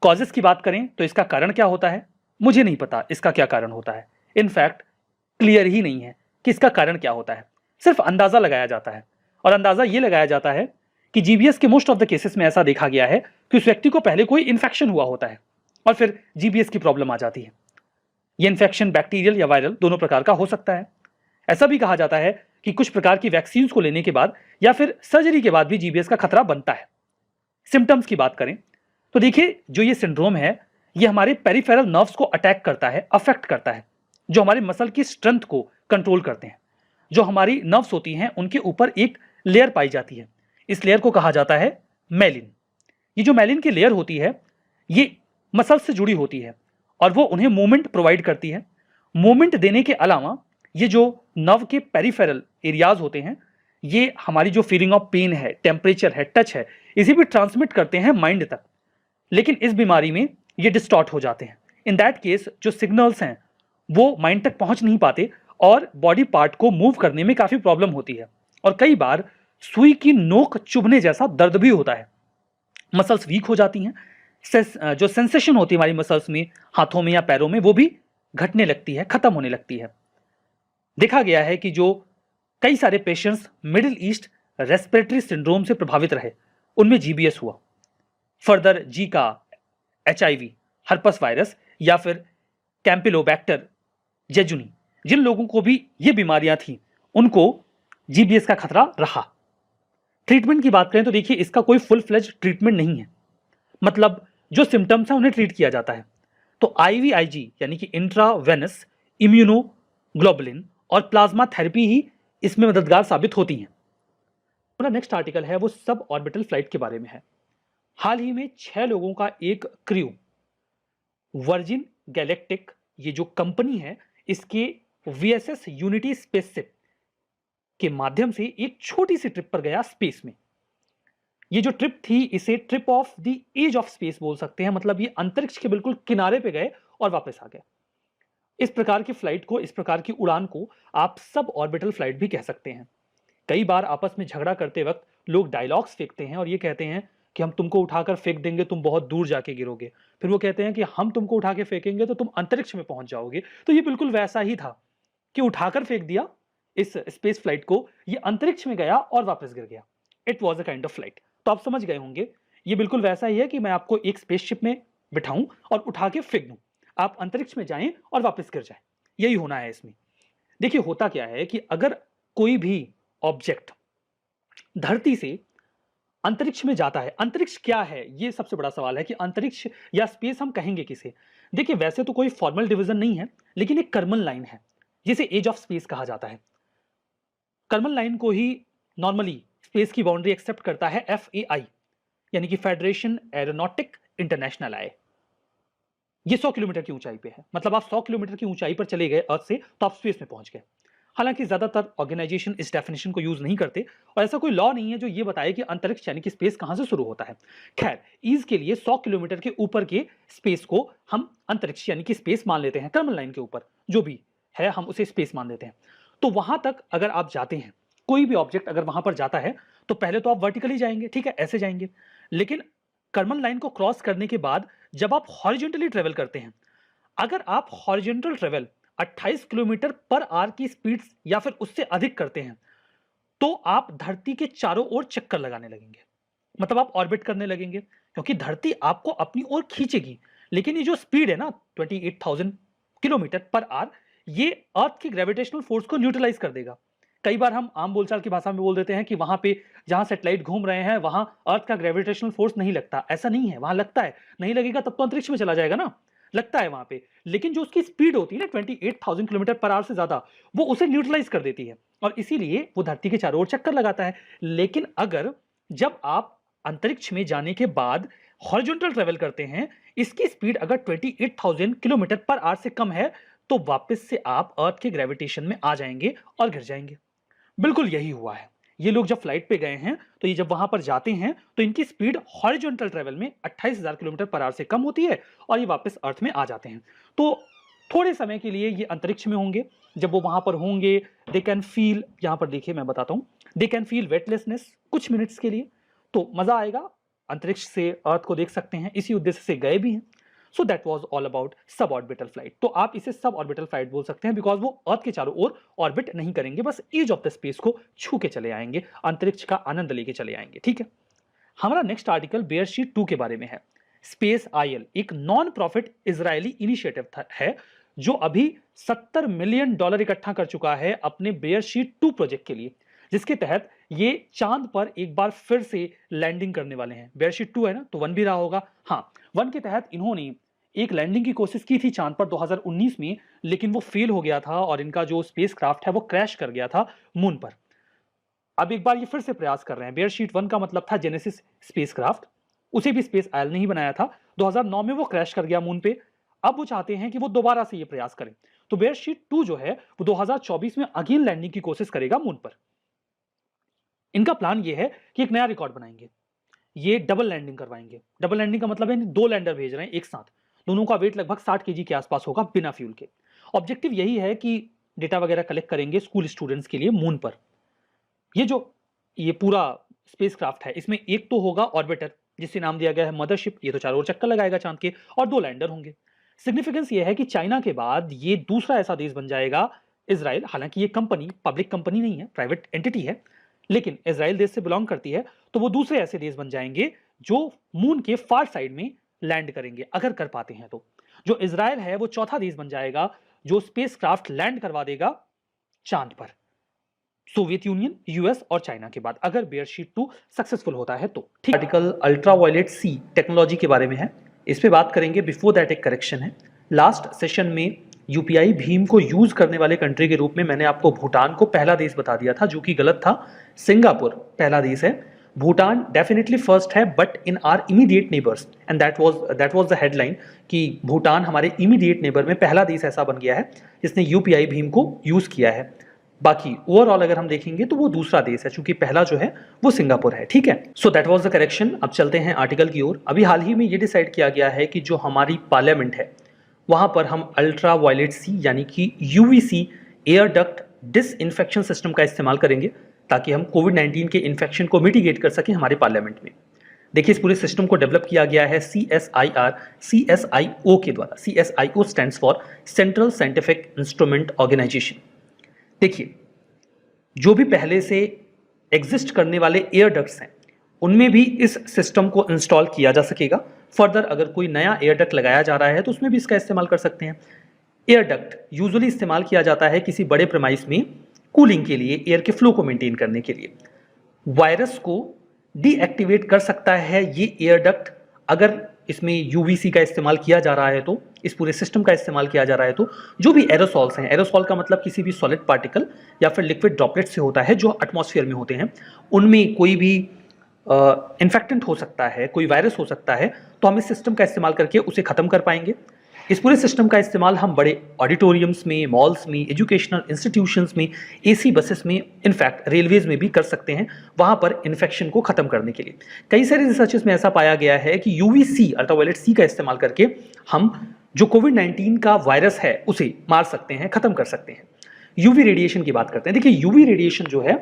कॉजेस की बात करें तो इसका कारण क्या होता है, मुझे नहीं पता इसका क्या कारण होता है। इनफैक्ट क्लियर ही नहीं है कि इसका कारण क्या होता है, सिर्फ अंदाजा लगाया जाता है और अंदाजा ये लगाया जाता है कि जीबीएस के मोस्ट ऑफ द केसेस में ऐसा देखा गया है कि उस व्यक्ति को पहले कोई इन्फेक्शन हुआ होता है और फिर जीबीएस की प्रॉब्लम आ जाती है। यह इन्फेक्शन बैक्टीरियल या वायरल दोनों प्रकार का हो सकता है। ऐसा भी कहा जाता है कि कुछ प्रकार की वैक्सीन को लेने के बाद या फिर सर्जरी के बाद भी जीबीएस का खतरा बनता है। सिम्टम्स की बात करें तो देखिए, जो ये सिंड्रोम है ये हमारे पेरिफेरल नर्व्स को अटैक करता है, अफेक्ट करता है, जो हमारे मसल की स्ट्रेंथ को कंट्रोल करते हैं। जो हमारी नर्व्स होती हैं उनके ऊपर एक लेयर पाई जाती है, इस लेयर को कहा जाता है मेलिन। ये जो मेलिन की लेयर होती है ये मसल से जुड़ी होती है और वो उन्हें मूवमेंट प्रोवाइड करती है। मूवमेंट देने के अलावा ये जो नर्व के पेरिफेरल एरियाज होते हैं ये हमारी जो फीलिंग ऑफ पेन है, टेम्परेचर है, टच है, इसे भी ट्रांसमिट करते हैं माइंड तक। लेकिन इस बीमारी में ये डिस्टॉर्ट हो जाते हैं। इन दैट केस जो सिग्नल्स हैं वो माइंड तक पहुंच नहीं पाते और बॉडी पार्ट को मूव करने में काफी प्रॉब्लम होती है और कई बार सुई की नोक चुभने जैसा दर्द भी होता है। मसल्स वीक हो जाती हैं, जो सेंसेशन होती है हमारी मसल्स में, हाथों में या पैरों में, वो भी घटने लगती है, खत्म होने लगती है। देखा गया है कि जो कई सारे patients middle east respiratory syndrome से प्रभावित रहे उनमें जीबीएस हुआ। Further Zika, HIV, herpes virus या फिर कैंपिलोबैक्टर जेजुनी, जिन लोगों को भी ये बीमारियां थी उनको जीबीएस का खतरा रहा। ट्रीटमेंट की बात करें तो देखिए इसका कोई फुल फ्लेज ट्रीटमेंट नहीं है, मतलब जो सिम्टम्स हैं उन्हें ट्रीट किया जाता है। तो आईवीआईजी यानी कि इंट्रावेनस इम्यूनोग्लोबुलिन और प्लाज्मा थेरेपी ही इसमें मददगार साबित होती हैं। हमारा नेक्स्ट आर्टिकल है वो सब ऑर्बिटल फ्लाइट के बारे में है। हाल ही में 6 लोगों का एक क्रू वर्जिन गैलेक्टिक, ये जो कंपनी है, इसके वीएसएस यूनिटी स्पेसशिप के माध्यम से एक छोटी सी ट्रिप पर गया स्पेस में। ये जो ट्रिप थी इसे trip of the edge of space बोल सकते हैं, मतलब ये अंतरिक्ष के बिल्कुल किनारे पे गए और वापस आ गए। इस प्रकार की फ्लाइट को, इस प्रकार की उड़ान को आप सब ऑर्बिटल फ्लाइट भी कह सकते हैं। कई बार आपस में झगड़ा करते वक्त लोग डायलॉग्स फेंकते हैं और ये कहते हैं कि हम तुमको उठाकर फेंक देंगे, तुम बहुत दूर जाके गिरोगे। फिर वो कहते हैं कि हम तुमको उठा के फेंकेंगे तो तुम अंतरिक्ष में पहुंच जाओगे। तो ये बिल्कुल वैसा ही था कि उठाकर फेंक दिया इस स्पेस फ्लाइट को, ये अंतरिक्ष में गया और वापस गिर गया। It was a kind of flight. तो आप समझ गए होंगे ये बिल्कुल वैसा ही है कि मैं आपको एक स्पेसशिप में बिठाऊं और उठा के फेंक दूं, आप अंतरिक्ष में जाएं और वापस गिर जाएं। यही होना है इसमें। देखिए होता क्या है कि अगर कोई भी ऑब्जेक्ट धरती से अंतरिक्ष में जाता है, अंतरिक्ष क्या है ये सबसे बड़ा सवाल है कि अंतरिक्ष या स्पेस हम कहेंगे किसे। देखिए वैसे तो कोई फॉर्मल डिवीजन नहीं है, लेकिन एक कर्मन लाइन है जिसे एज ऑफ स्पेस कहा जाता है। कर्मन लाइन को ही नॉर्मली स्पेस की बाउंड्री एक्सेप्ट करता है FAI यानी कि फेडरेशन एरोनॉटिक इंटरनेशनल आई। ये 100 किलोमीटर की ऊंचाई पे है, मतलब आप 100 किलोमीटर की ऊंचाई पर चले गए अर्थ से तो आप स्पेस में पहुंच गए। हालांकि ज्यादातर ऑर्गेनाइजेशन इस डेफिनेशन को यूज नहीं करते और ऐसा कोई लॉ नहीं है जो ये बताए कि अंतरिक्ष यानी कि स्पेस कहां से शुरू होता है। खैर, ईज के लिए 100 किलोमीटर के ऊपर के स्पेस को हम अंतरिक्ष यानी कि स्पेस मान लेते हैं। कर्मन लाइन के ऊपर जो भी है हम उसे स्पेस मान लेते हैं। तो वहां तक अगर आप जाते हैं, कोई भी ऑब्जेक्ट अगर वहां पर जाता है तो पहले तो आप वर्टिकली जाएंगे, ठीक है, ऐसे जाएंगे। लेकिन कर्मन लाइन को क्रॉस करने के बाद जब आप हॉरिजॉन्टली ट्रेवल करते हैं, अगर आप horizontal travel 28 kilometre per hour की स्पीड या फिर उससे अधिक करते हैं तो आप धरती के चारों ओर चक्कर लगाने लगेंगे, मतलब आप ऑर्बिट करने लगेंगे, क्योंकि धरती आपको अपनी ओर खींचेगी। लेकिन ये जो स्पीड है ना 28,000 किलोमीटर पर आवर, ये अर्थ की ग्रेविटेशनल फोर्स को न्यूट्रलाइज कर देगा। कई बार हम आम बोलचाल की भाषा में बोल देते हैं कि वहां पे जहां सैटेलाइट घूम रहे हैं वहां अर्थ का ग्रेविटेशनल फोर्स नहीं लगता। ऐसा नहीं है, वहां लगता है। नहीं लगेगा तब तो अंतरिक्ष में चला जाएगा ना, लगता है वहां पे। लेकिन जो उसकी स्पीड होती है ना 28,000 किलोमीटर पर आवर से ज्यादा, वो उसे न्यूट्रलाइज कर देती है और इसीलिए वो धरती के चारों ओर चक्कर लगाता है। लेकिन अगर जब आप अंतरिक्ष में जाने के बाद हॉरिजॉन्टल ट्रेवल करते हैं, इसकी स्पीड अगर 28,000 किलोमीटर पर आवर से कम है तो वापस से आप अर्थ के ग्रेविटेशन में आ जाएंगे और गिर जाएंगे। बिल्कुल यही हुआ है। ये लोग जब फ्लाइट पे गए हैं तो ये जब वहां पर जाते हैं तो इनकी स्पीड हॉरिजॉन्टल ट्रेवल में 28,000 किलोमीटर पर आवर से कम होती है और ये वापस अर्थ में आ जाते हैं। तो थोड़े समय के लिए ये अंतरिक्ष में होंगे। जब वो वहां पर होंगे, दे कैन फील, यहां पर देखिए मैं बताता हूं, दे कैन फील वेटलेसनेस कुछ मिनट्स के लिए, तो मजा आएगा। अंतरिक्ष से अर्थ को देख सकते हैं, इसी उद्देश्य से गए भी हैं। So that was all about sub orbital flight. तो आप इसे सब ऑर्बिटल फ्लाइट बोल सकते हैं बिकॉज वो अर्थ के चारों ओर ऑर्बिट नहीं करेंगे, बस एज ऑफ द स्पेस को छू के चले आएंगे, अंतरिक्ष का आनंद लेके चले आएंगे। ठीक है, हमारा नेक्स्ट आर्टिकल बेयरशीट 2 के बारे में है। स्पेस आईएल एक नॉन प्रॉफिट इजरायली इनिशिएटिव है जो अभी $70 मिलियन इकट्ठा कर चुका है अपने बेयरशीट 2 प्रोजेक्ट के लिए, जिसके तहत ये चांद पर एक बार फिर से लैंडिंग करने वाले हैं। बेयरशीट 2 है ना, तो 1 भी रहा होगा। हाँ, 1 के तहत इन्होंने एक लैंडिंग की कोशिश की थी चांद पर 2019 में, लेकिन वो फेल हो गया था और इनका जो स्पेसक्राफ्ट है वो क्रैश कर गया था मून पर। अब एक बार ये फिर से प्रयास कर रहे हैं। बेयरशीट 1 का मतलब था जेनेसिस स्पेसक्राफ्ट, उसे भी स्पेस आयल ने ही बनाया था। 2009 में वो क्रैश कर गया मून पे। अब वो चाहते हैं कि वो दोबारा से ये प्रयास करें। तो बेयरशीट 2 जो है वो 2024 में अगेन लैंडिंग की कोशिश करेगा मून पर। इनका प्लान ये है कि एक नया रिकॉर्ड बनाएंगे, ये डबल लैंडिंग करवाएंगे। डबल लैंडिंग का मतलब है 2 लैंडर भेज रहे हैं एक साथ, दोनों का वेट लगभग 60 केजी के आसपास होगा बिना फ्यूल के। ऑब्जेक्टिव यही है कि डेटा वगैरह कलेक्ट करेंगे स्कूल स्टूडेंट्स के लिए मून पर। ये पूरा स्पेसक्राफ्ट है, इसमें एक तो होगा ऑर्बिटर जिसे नाम दिया गया है मदरशिप, ये तो चारों ओर चक्कर लगाएगा चांद के, और 2 लैंडर होंगे। सिग्निफिकेंस ये है कि चाइना के बाद ये दूसरा ऐसा देश बन जाएगा, इजराइल, हालांकि ये कंपनी पब्लिक कंपनी नहीं है, प्राइवेट एंटिटी है, लेकिन इजराइल देश से बिलोंग करती है, तो वो दूसरे ऐसे देश बन जाएंगे जो मून के फार साइड में लैंड करेंगे अगर कर पाते हैं तो। जो इजराइल है वो चौथा देश बन जाएगा जो स्पेसक्राफ्ट लैंड करवा देगा चांद पर, सोवियत यूनियन, यूएस और चाइना के बाद, अगर बेयरशीट 2 सक्सेसफुल होता है तो। ठीक, आर्टिकल अल्ट्रावायलेट सी टेक्नोलॉजी के बारे में है, इस पे बात करेंगे। बिफोर दैट एक करेक्शन है, लास्ट सेशन में यूपीआई भीम को यूज करने वाले कंट्री के रूप में मैंने आपको भूटान को पहला देश बता दिया था, जो कि गलत था। सिंगापुर पहला देश है, भूटान डेफिनेटली फर्स्ट है, but in are immediate neighbours, and that was the headline कि भूटान हमारे इमीडिएट नेबर में पहला देश ऐसा बन गया है जिसने यूपीआई भीम को यूज किया है। बाकी ओवरऑल अगर हम देखेंगे तो वो दूसरा देश है, चूंकि पहला जो है वो सिंगापुर है। ठीक है, so that was the correction. अब चलते हैं आर्टिकल की ओर। अभी हाल ही में ये डिसाइड किया गया है कि जो हमारी पार्लियामेंट है वहां पर हम अल्ट्रा वायलेट सी यानी कि UVC air duct disinfection system का इस्तेमाल करेंगे ताकि हम कोविड-19 के इन्फेक्शन को मिटिगेट कर सकें हमारे पार्लियामेंट में। देखिए, इस पूरे सिस्टम को डेवलप किया गया है CSIO के द्वारा। CSIO stands for central scientific instrument organisation. देखिए, जो भी पहले से एग्जिस्ट करने वाले एयर डक्ट्स हैं उनमें भी इस सिस्टम को इंस्टॉल किया जा सकेगा। फर्दर अगर कोई नया एयर डक्ट लगाया जा रहा है तो उसमें भी इसका इस्तेमाल कर सकते हैं। एयर डक्ट यूजुअली इस्तेमाल किया जाता है किसी बड़े प्रेमाइस में कूलिंग के लिए, एयर के फ्लो को मेंटेन करने के लिए। वायरस को डीएक्टिवेट कर सकता है ये एयर डक्ट अगर इसमें यूवीसी का इस्तेमाल किया जा रहा है तो, इस पूरे सिस्टम का इस्तेमाल किया जा रहा है तो। जो भी एरोसॉल्स हैं, एरोसॉल का मतलब किसी भी सॉलिड पार्टिकल या फिर लिक्विड ड्रॉपलेट से होता है जो एटमॉस्फेयर में होते हैं, उनमें कोई भी इन्फेक्टेंट हो सकता है, कोई वायरस हो सकता है, तो हम इस सिस्टम का इस्तेमाल करके उसे खत्म कर पाएंगे। इस पूरे सिस्टम का इस्तेमाल हम बड़े ऑडिटोरियम्स में, मॉल्स में, एजुकेशनल इंस्टीट्यूशंस में, एसी बसेस में, इनफैक्ट रेलवेज में भी कर सकते हैं, वहां पर इन्फेक्शन को खत्म करने के लिए। कई सारे रिसर्चेस में ऐसा पाया गया है कि यूवीसी अल्ट्रावायलेट सी का इस्तेमाल करके हम जो कोविड-19 का वायरस है उसे मार सकते हैं, खत्म कर सकते हैं। यूवी रेडिएशन की बात करते हैं। देखिए, यूवी रेडिएशन जो है,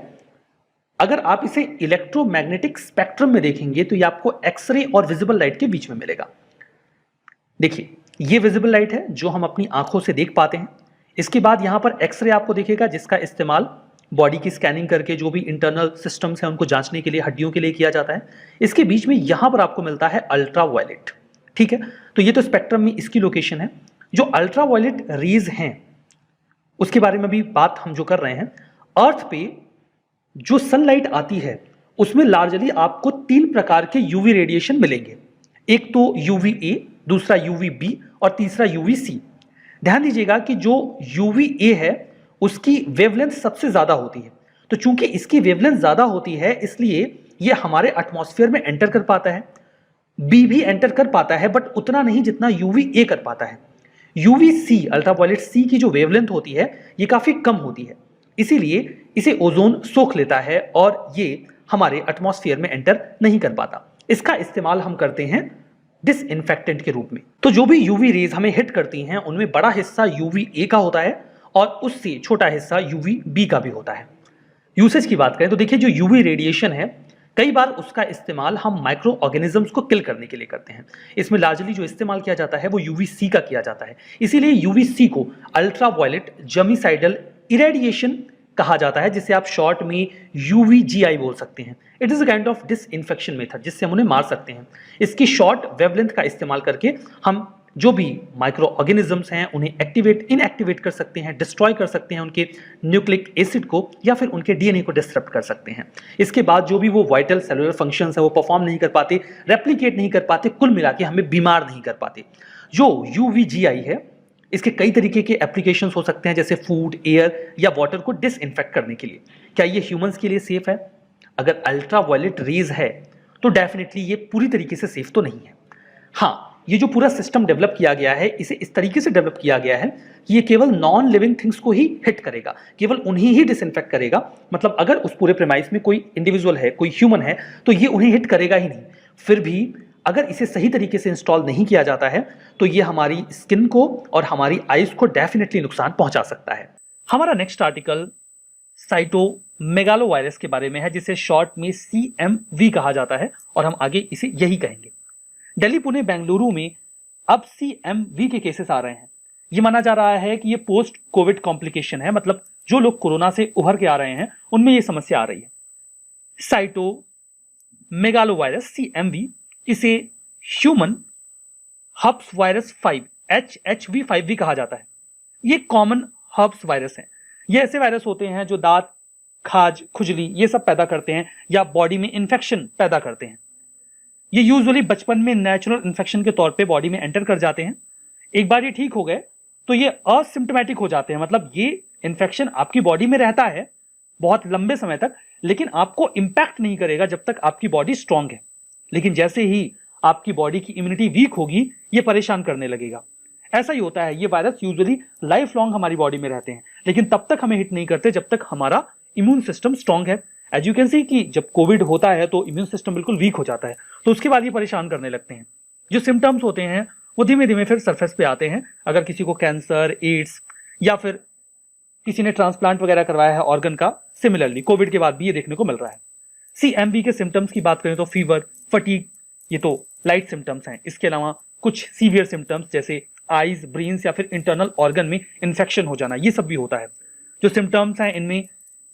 अगर आप इसे इलेक्ट्रोमैग्नेटिक स्पेक्ट्रम में देखेंगे तो ये आपको एक्सरे और विजिबल लाइट के बीच में मिलेगा। देखिए, ये विजिबल लाइट है जो हम अपनी आंखों से देख पाते हैं। इसके बाद यहाँ पर एक्सरे आपको दिखेगा, जिसका इस्तेमाल बॉडी की स्कैनिंग करके जो भी इंटरनल सिस्टम्स हैं उनको जांचने के लिए, हड्डियों के लिए किया जाता है। इसके बीच में यहाँ पर आपको मिलता है अल्ट्रा वायलेट। ठीक है, तो ये तो स्पेक्ट्रम में इसकी लोकेशन है। जो अल्ट्रा वायलेट रेज हैं उसके बारे में भी बात हम जो कर रहे हैं, अर्थ पे जो सनलाइट आती है उसमें लार्जली आपको 3 प्रकार के यूवी रेडिएशन मिलेंगे। एक तो यूवी ए, दूसरा यूवी बी और तीसरा यूवी सी। ध्यान दीजिएगा कि जो यूवी ए है उसकी वेवलेंथ सबसे ज्यादा होती है। तो चूंकि इसकी वेवलेंथ ज्यादा होती है इसलिए ये हमारे एटमॉस्फेयर में एंटर कर पाता है। बी भी एंटर कर पाता है बट उतना नहीं जितना यूवी ए कर पाता है। यूवी सी, अल्ट्रावायलेट सी की जो वेवलेंथ होती है ये काफी कम होती है, इसीलिए इसे ओजोन सोख लेता है और ये हमारे एटमॉस्फेयर में एंटर नहीं कर पाता। इसका इस्तेमाल हम करते हैं डिसइंफेक्टेंट के रूप में। तो जो भी यूवी रेज हमें हिट करती हैं उनमें बड़ा हिस्सा यूवी ए का होता है और उससे छोटा हिस्सा यूवी बी का भी होता है। यूसेज की बात करें तो देखिए, जो यूवी रेडिएशन है कई बार उसका इस्तेमाल हम माइक्रो ऑर्गेनिजम्स को किल करने के लिए करते हैं। इसमें लार्जली जो इस्तेमाल किया जाता है वो यूवी सी का किया जाता है, इसीलिए यूवी सी को अल्ट्रा वायलेट जर्मिसाइडल इरेडिएशन कहा जाता है, जिसे आप शॉर्ट में यूवीजीआई बोल सकते हैं। It is a kind of disinfection method जिससे हम उन्हें मार सकते हैं। इसकी शॉर्ट वेवलेंथ का इस्तेमाल करके हम जो भी माइक्रो ऑर्गेनिजम्स हैं उन्हें एक्टिवेट इनएक्टिवेट कर सकते हैं, डिस्ट्रॉय कर सकते हैं, उनके न्यूक्लिक एसिड को या फिर उनके डीएनए को डिस्टर्ब कर सकते हैं। इसके बाद जो भी वो वाइटल सेलुलर फंक्शंस है वो परफॉर्म नहीं कर पाते, रेप्लिकेट नहीं कर पाते, कुल मिला के हमें बीमार नहीं कर पाते। जो यूवीजीआई है इसके कई तरीके के एप्लीकेशंस हो सकते हैं, जैसे फूड, एयर या वाटर को डिसइंफेक्ट करने के लिए। क्या ये ह्यूमंस के लिए सेफ है? अगर अल्ट्रा वायलेट रेज है तो डेफिनेटली ये पूरी तरीके से सेफ तो नहीं है। हाँ, ये जो पूरा सिस्टम डेवलप किया गया है इसे इस तरीके से डेवलप किया गया है कि ये केवल नॉन लिविंग थिंग्स को ही हिट करेगा, केवल उन्हें ही डिसइंफेक्ट करेगा। मतलब अगर उस पूरे प्रेमाइस में कोई इंडिविजुअल है, कोई ह्यूमन है, तो ये उन्हें हिट करेगा ही नहीं। फिर भी अगर इसे सही तरीके से इंस्टॉल नहीं किया जाता है तो ये हमारी स्किन को और हमारी आईज को डेफिनेटली नुकसान पहुंचा सकता है। हमारा नेक्स्ट आर्टिकल साइटोमेगालोवायरस के बारे में है, जिसे शॉर्ट में CMV कहा जाता है और हम आगे इसे यही कहेंगे। दिल्ली, पुणे, बेंगलुरु में अब CMV के केसेस आ रहे हैं। ये माना जा रहा है कि ये पोस्ट कोविड कॉम्प्लिकेशन है, मतलब जो लोग कोरोना से उभर के आ रहे हैं उनमें ये समस्या आ रही है। साइटोमेगालोवायरस CMV, इसे ह्यूमन हर्प्स वायरस 5 HHV5 भी कहा जाता है। ये कॉमन हर्प्स वायरस हैं। ये ऐसे वायरस होते हैं जो दांत, खाज, खुजली ये सब पैदा करते हैं या बॉडी में इन्फेक्शन पैदा करते हैं। ये यूजुअली बचपन में नेचुरल इन्फेक्शन के तौर पे बॉडी में एंटर कर जाते हैं। एक बार ये ठीक हो गए तो ये असिम्प्टोमेटिक हो जाते हैं, मतलब ये इन्फेक्शन आपकी बॉडी में रहता है बहुत लंबे समय तक, लेकिन आपको इंपैक्ट नहीं करेगा जब तक आपकी बॉडी स्ट्रांग है। लेकिन जैसे ही आपकी बॉडी की इम्यूनिटी वीक होगी ये परेशान करने लगेगा। ऐसा ही होता है, ये वायरस यूजुअली लाइफ लॉन्ग हमारी बॉडी में रहते हैं, लेकिन तब तक हमें हिट नहीं करते जब तक हमारा इम्यून सिस्टम स्ट्रांग है। एज यू कैन सी कि जब कोविड होता है तो इम्यून सिस्टम बिल्कुल वीक हो जाता है, तो उसके बाद ये परेशान करने लगते हैं। जो सिम्टम्स होते हैं वो धीमे धीमे फिर सरफेस पे आते हैं। अगर किसी को कैंसर, एड्स या फिर किसी ने ट्रांसप्लांट वगैरह करवाया है ऑर्गन का, सिमिलरली कोविड के बाद भी ये देखने को मिल रहा है। CMV के सिम्टम्स की बात करें तो फीवर, फटीग, ये तो लाइट सिम्टम्स हैं। इसके अलावा कुछ सीवियर सिम्टम्स जैसे आईज, ब्रेन्स या फिर इंटरनल ऑर्गन में इंफेक्शन हो जाना, ये सब भी होता है। जो सिम्टम्स हैं इनमें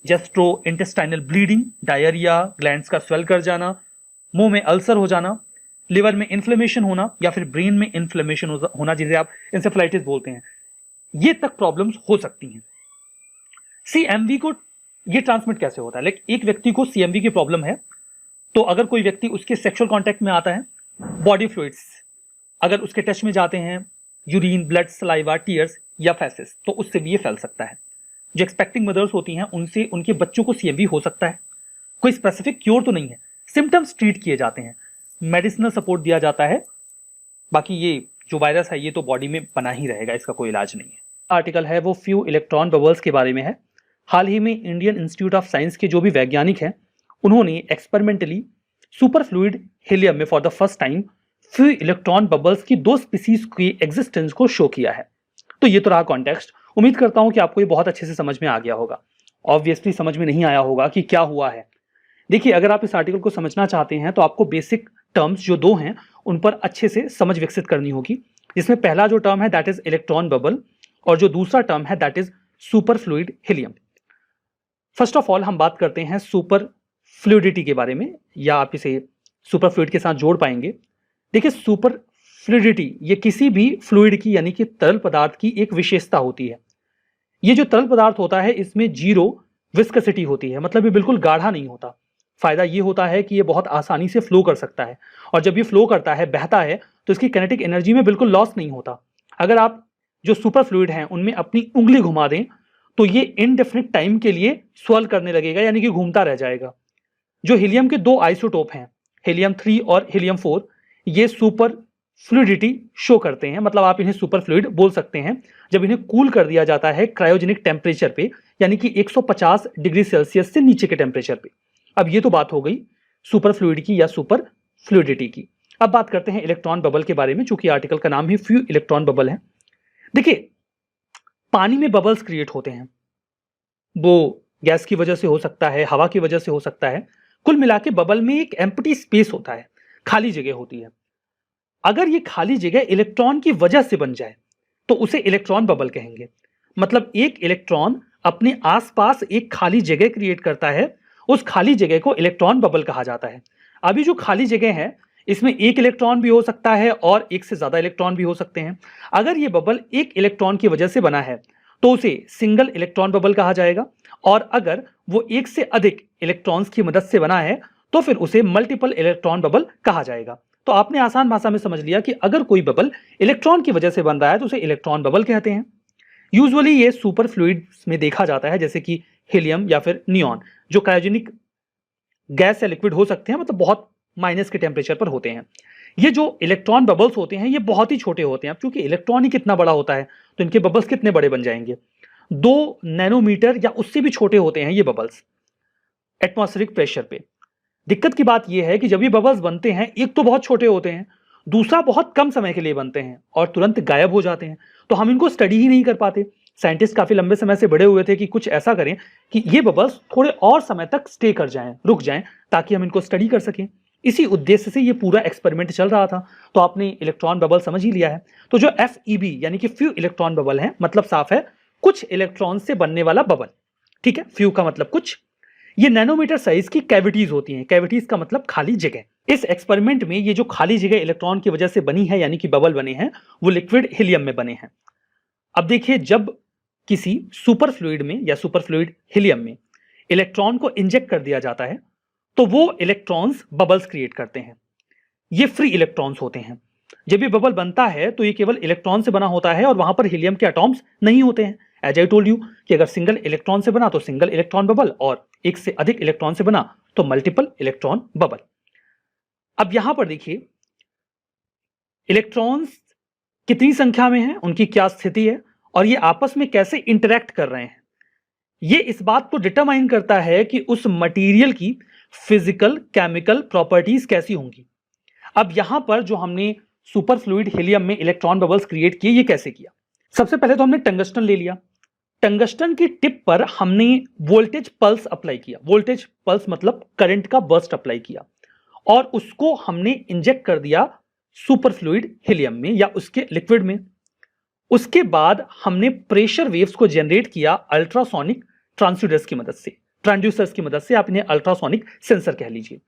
जेस्ट्रो इंटेस्टाइनल ब्लीडिंग, डायरिया, ग्लैंड्स का स्वेल कर जाना, मुंह में अल्सर हो जाना, लिवर में इन्फ्लेमेशन होना या फिर ब्रेन में इन्फ्लेमेशन होना, जिसे आप इंसेफेलाइटिस बोलते हैं, ये तक प्रॉब्लम्स हो सकती हैं। CMV को ये ट्रांसमिट कैसे होता है? लाइक एक व्यक्ति को CMV की प्रॉब्लम है तो अगर कोई व्यक्ति उसके सेक्सुअल कांटेक्ट में आता है, बॉडी फ्लूइड्स अगर उसके टच में जाते हैं, यूरिन, ब्लड, सलाइवा, टीयर्स या फैसेस, तो उससे भी ये फैल सकता है। जो एक्सपेक्टिंग मदर्स होती हैं उनसे उनके बच्चों को CMV हो सकता है। कोई स्पेसिफिक क्योर तो नहीं है, सिम्टम्स ट्रीट किए जाते हैं, मेडिसिनल सपोर्ट दिया जाता है। बाकी ये जो वायरस है ये तो बॉडी में बना ही रहेगा, इसका कोई इलाज नहीं है। आर्टिकल है वो फ्यू इलेक्ट्रॉन बबल्स के बारे में है। हाल ही में इंडियन इंस्टीट्यूट ऑफ साइंस के जो भी वैज्ञानिक हैं उन्होंने एक्सपेरिमेंटली सुपर फ्लूइड हीलियम में for the first time few electron bubbles की 2 स्पीसीज की एग्जिस्टेंस को शो किया है। तो ये तो रहा कॉन्टेक्स्ट। उम्मीद करता हूं कि आपको ये बहुत अच्छे से समझ में आ गया होगा। ऑब्वियसली समझ में नहीं आया होगा कि क्या हुआ है। देखिए, अगर आप इस आर्टिकल को समझना चाहते हैं तो आपको बेसिक टर्म्स जो 2 हैं उन पर अच्छे से समझ विकसित करनी होगी। जिसमें पहला जो टर्म है दैट इज इलेक्ट्रॉन बबल और जो दूसरा टर्म है that is super fluid helium. First of all हम बात करते हैं सुपर फ्लूइडिटी के बारे में, या आप इसे सुपर फ्लूइड के साथ जोड़ पाएंगे। देखिए, सुपर फ्लूइडिटी ये किसी भी फ्लूइड की यानी कि तरल पदार्थ की एक विशेषता होती है। ये जो तरल पदार्थ होता है इसमें जीरो विस्कोसिटी होती है, मतलब ये बिल्कुल गाढ़ा नहीं होता। फायदा ये होता है कि ये बहुत आसानी से फ्लो कर सकता है, और जब ये फ्लो करता है, बहता है, तो इसकी काइनेटिक एनर्जी में बिल्कुल लॉस नहीं होता। अगर आप जो सुपर फ्लूइड हैं उनमें अपनी उंगली घुमा दें तो ये इनडेफिनिट टाइम के लिए स्वर्ल करने लगेगा, यानी कि घूमता रह जाएगा। जो हीलियम के दो आइसोटोप हैं, हीलियम 3 और हीलियम 4, ये सुपर फ्लूइडिटी शो करते हैं, मतलब आप इन्हें सुपर फ्लूइड बोल सकते हैं जब इन्हें कूल कर दिया जाता है क्रायोजेनिक टेम्परेचर पे, यानी कि 150 डिग्री सेल्सियस से नीचे के टेम्परेचर पे। अब ये तो बात हो गई सुपर फ्लूइड की या सुपर फ्लूइडिटी की। अब बात करते हैं इलेक्ट्रॉन बबल के बारे में, चूंकि आर्टिकल का नाम ही फ्यू इलेक्ट्रॉन बबल है। देखिए, पानी में बबल्स क्रिएट होते हैं, वो गैस की वजह से हो सकता है, हवा की वजह से हो सकता है। कुल मिला के बबल में एक एम्प्टी स्पेस होता है, खाली जगह होती है। अगर ये खाली जगह इलेक्ट्रॉन की वजह से बन जाए तो उसे इलेक्ट्रॉन बबल कहेंगे। मतलब एक इलेक्ट्रॉन अपने आसपास एक खाली जगह क्रिएट करता है, उस खाली जगह को इलेक्ट्रॉन बबल कहा जाता है। अभी जो खाली जगह है इसमें एक इलेक्ट्रॉन भी हो सकता है और एक से ज्यादा इलेक्ट्रॉन भी हो सकते हैं। अगर ये बबल एक इलेक्ट्रॉन की वजह से बना है तो उसे सिंगल इलेक्ट्रॉन बबल कहा जाएगा, और अगर वो एक से अधिक इलेक्ट्रॉन्स की मदद से बना है तो फिर उसे मल्टीपल इलेक्ट्रॉन बबल कहा जाएगा। तो आपने आसान भाषा में समझ लिया कि अगर कोई बबल इलेक्ट्रॉन की वजह से बन रहा है तो उसे इलेक्ट्रॉन बबल कहते हैं। यूजुअली ये सुपर फ्लूइड्स में देखा जाता है, जैसे कि हीलियम या फिर नियॉन, जो क्रायोजेनिक गैस या लिक्विड हो सकते हैं, मतलब बहुत माइनस के टेम्परेचर पर होते हैं। ये जो इलेक्ट्रॉन बबल्स होते हैं ये बहुत ही छोटे होते हैं। अब क्योंकि इलेक्ट्रॉन ही कितना बड़ा होता है तो इनके बबल्स कितने बड़े बन जाएंगे, 2 नैनोमीटर या उससे भी छोटे होते हैं ये बबल्स एटमॉस्फेरिक प्रेशर पे। दिक्कत की बात यह है कि जब ये बबल्स बनते हैं, एक तो बहुत छोटे होते हैं, दूसरा बहुत कम समय के लिए बनते हैं और तुरंत गायब हो जाते हैं, तो हम इनको स्टडी ही नहीं कर पाते। साइंटिस्ट काफी लंबे समय से बढ़े हुए थे कि कुछ ऐसा करें कि ये बबल्स थोड़े और समय तक स्टे कर जाएं, रुक जाएं, ताकि हम इनको स्टडी कर सकें। इसी उद्देश्य से ये पूरा एक्सपेरिमेंट चल रहा था। तो आपने इलेक्ट्रॉन बबल समझ ही लिया है। तो जो FeB यानी कि फ्यू इलेक्ट्रॉन बबल है, मतलब साफ है कुछ इलेक्ट्रॉन से बनने वाला बबल। ठीक है, फ्यू का मतलब कुछ। ये नैनोमीटर साइज की कैविटीज होती हैं। कैविटीज का मतलब खाली जगह। इस एक्सपेरिमेंट में ये जो खाली जगह इलेक्ट्रॉन की वजह से बनी है यानी कि बबल बने हैं, वो लिक्विड हीलियम में बने हैं। अब देखिए, जब किसी सुपर फ्लूइड में या सुपर फ्लूइड हीलियम में इलेक्ट्रॉन को इंजेक्ट कर दिया जाता है तो वो इलेक्ट्रॉन्स बबल्स क्रिएट करते हैं। ये फ्री इलेक्ट्रॉन्स होते हैं। जब ये बबल बनता है तो ये केवल इलेक्ट्रॉन से बना होता है और वहां पर हीलियम के एटॉम्स नहीं होते हैं। एज आई टोल्ड यू कि अगर सिंगल इलेक्ट्रॉन से बना तो सिंगल इलेक्ट्रॉन बबल, और एक से अधिक इलेक्ट्रॉन से बना तो मल्टीपल इलेक्ट्रॉन बबल। अब यहां पर देखिए, इलेक्ट्रॉन्स कितनी संख्या में हैं, उनकी क्या स्थिति है और ये आपस में कैसे इंटरैक्ट कर रहे हैं, ये इस बात को डिटरमाइन करता है कि उस मटेरियल की फिजिकल केमिकल प्रॉपर्टीज कैसी होंगी। अब यहां पर जो हमने सुपर फ्लूइड हीलियम में इलेक्ट्रॉन बबल्स क्रिएट किए, ये कैसे किया? सबसे पहले तो हमने टंगस्टन ले लिया। टंगस्टन की टिप पर हमने वोल्टेज पल्स अप्लाई किया। वोल्टेज पल्स मतलब करंट का बर्स्ट अप्लाई किया, और उसको हमने इंजेक्ट कर दिया सुपर फ्लूइड हीलियम में या उसके लिक्विड में। उसके बाद हमने प्रेशर वेव्स को जनरेट किया अल्ट्रासोनिक ट्रांसड्यूसर्स की मदद से। ट्रांसड्यूसर्स की मदद से आप इन्हें अल्ट्रासोनिक सेंसर कह लीजिए।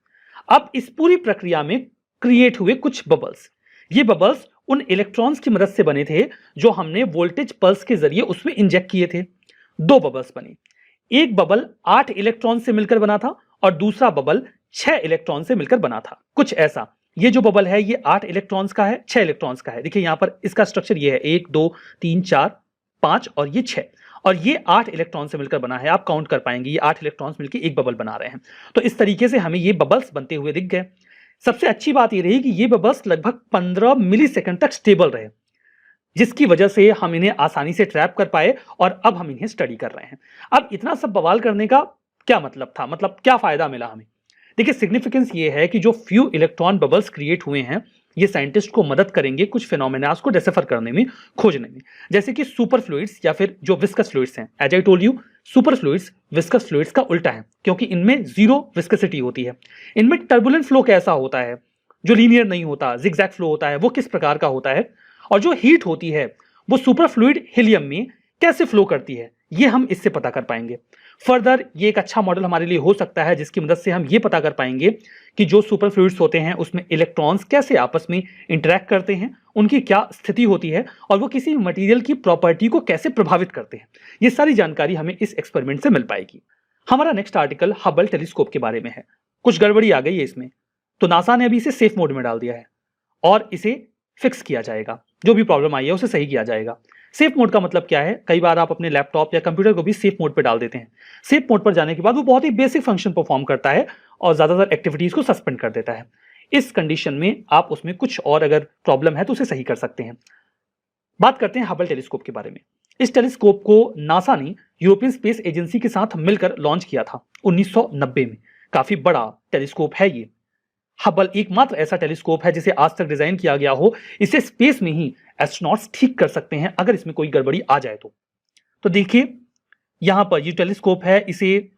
अब इस पूरी प्रक्रिया में क्रिएट हुए कुछ बबल्स। ये बबल्स उन इलेक्ट्रॉन्स की मदद से बने थे जो हमने वोल्टेज पल्स के जरिए उसमें इंजेक्ट किए थे। 2 बबल्स बने। एक बबल 8 इलेक्ट्रॉन से मिलकर बना था और दूसरा बबल 6 इलेक्ट्रॉन से मिलकर बना था। कुछ ऐसा। ये जो बबल है ये 8 इलेक्ट्रॉन्स का है, 6 इलेक्ट्रॉन्स का है। देखिए यहां पर इसका स्ट्रक्चर ये है, 1 2 3 4 5 और ये 6, और ये 8 इलेक्ट्रॉन से मिलकर बना है। आप काउंट कर पाएंगे, ये 8 इलेक्ट्रॉन्स मिलकर एक बबल बना रहे हैं। तो इस तरीके से हमें ये बबल्स बनते हुए दिख गए। सबसे अच्छी बात ये रही कि ये बबल्स लगभग 15 मिलीसेकंड तक स्टेबल रहे, जिसकी वजह से हम इन्हें आसानी से ट्रैप कर पाए और अब हम इन्हें स्टडी कर रहे हैं। अब इतना सब बवाल करने का क्या मतलब था, मतलब क्या फायदा मिला हमें? देखिए, सिग्निफिकेंस ये है कि जो फ्यू इलेक्ट्रॉन बबल्स क्रिएट हुए हैं ये साइंटिस्ट को मदद करेंगे कुछ फिनोमेनास को डिसेफर करने में, खोजने में। जैसे कि सुपर फ्लूइड्स या फिर जो विस्कस फ्लूइड्स हैं। As I told you, super fluids viscous fluids का उल्टा है, क्योंकि इनमें जीरो विस्कोसिटी होती है। इनमें टर्बुलेंट फ्लो कैसा होता है, जो लीनियर नहीं होता, जिगजैग फ्लो होता है, वो किस प्रकार का होता है, और जो हीट होती है वो सुपर फ्लूइड हीलियम में कैसे फ्लो करती है, ये हम इससे पता कर पाएंगे। फर्दर ये एक अच्छा मॉडल हमारे लिए हो सकता है जिसकी मदद से हम ये पता कर पाएंगे कि जो सुपर फ्लूइड्स होते हैं उसमें इलेक्ट्रॉन्स कैसे आपस में इंटरेक्ट करते हैं, उनकी क्या स्थिति होती है और वो किसी मटेरियल की प्रॉपर्टी को कैसे प्रभावित करते हैं। ये सारी जानकारी हमें इस एक्सपेरिमेंट से मिल पाएगी। हमारा नेक्स्ट आर्टिकल हबल टेलीस्कोप के बारे में है। कुछ गड़बड़ी आ गई है इसमें, तो नासा ने अभी इसे सेफ मोड में डाल दिया है और इसे फिक्स किया जाएगा। जो भी प्रॉब्लम आई है उसे सही किया जाएगा। सेफ मोड का मतलब क्या है, कई बार आप अपने लैपटॉप या कंप्यूटर को भी सेफ मोड पर डाल देते हैं। सेफ मोड पर जाने के बाद वो बहुत ही बेसिक फंक्शन परफॉर्म करता है और ज्यादातर एक्टिविटीज को सस्पेंड कर देता है। इस कंडीशन में आप उसमें कुछ और अगर प्रॉब्लम है तो उसे सही कर सकते हैं। बात करते हैं हबल टेलीस्कोप के बारे में। इस टेलीस्कोप को नासा ने यूरोपियन स्पेस एजेंसी के साथ मिलकर लॉन्च किया था 1990 में। काफी बड़ा टेलीस्कोप है ये। हबल एकमात्र ऐसा टेलीस्कोप है जिसे आज तक डिजाइन किया गया हो। इसे स्पेस में ही एस्ट्रोनॉट्स ठीक कर सकते हैं अगर इसमें कोई गड़बड़ी आ जाए तो देखिए यहां पर ये टेलीस्कोप है, इसे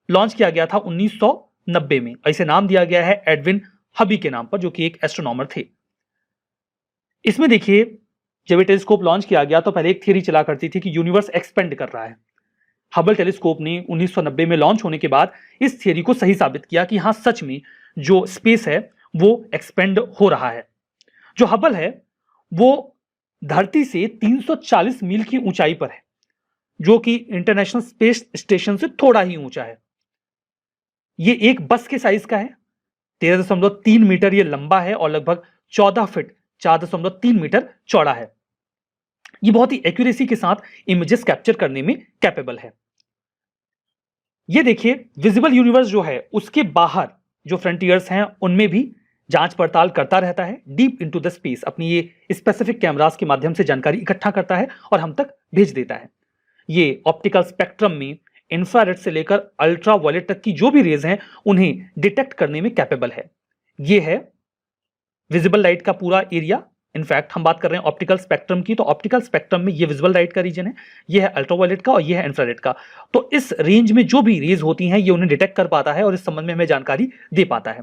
लॉन्च किया गया था 1990 में और इसे नाम दिया गया है एडविन हबी के नाम पर, जो कि एक एस्ट्रोनॉमर थे। इसमें देखिए जब ये टेलीस्कोप लॉन्च किया गया तो पहले एक थियरी चला करती थी कि यूनिवर्स एक्सपेंड कर रहा है। हबल टेलीस्कोप ने 1990 में लॉन्च होने के बाद इस थियरी को सही साबित किया कि हाँ सच में जो स्पेस है वो एक्सपेंड हो रहा है। जो हबल है वो धरती से 340 मील की ऊंचाई पर है, जो कि इंटरनेशनल स्पेस स्टेशन से थोड़ा ही ऊंचा है। ये एक बस के साइज का है। 13.3 मीटर ये लंबा है और लगभग 14 फीट 4.3 मीटर चौड़ा है। ये बहुत ही एक्यूरेसी के साथ इमेजेस कैप्चर करने में कैपेबल है। ये देखिए विजिबल यूनिवर्स जो है उसके बाहर जो फ्रंटियर्स हैं उनमें भी जांच पड़ताल करता रहता है। डीप इनटू द स्पेस अपनी ये स्पेसिफिक कैमरास के माध्यम से जानकारी इकट्ठा करता है और हम तक भेज देता है। ये ऑप्टिकल स्पेक्ट्रम में इंफ्रारेड से लेकर अल्ट्रा वायलेट तक की जो भी रेज हैं उन्हें डिटेक्ट करने में कैपेबल है। ये है विजिबल लाइट का पूरा एरिया। इनफैक्ट हम बात कर रहे हैं ऑप्टिकल स्पेक्ट्रम की, तो ऑप्टिकल स्पेक्ट्रम में ये विजिबल लाइट का रीजन है, ये है अल्ट्रावायलेट का और ये है इंफ्रारेड का। तो इस रेंज में जो भी रेज होती हैं ये उन्हें डिटेक्ट कर पाता है और इस संबंध में हमें जानकारी दे पाता है।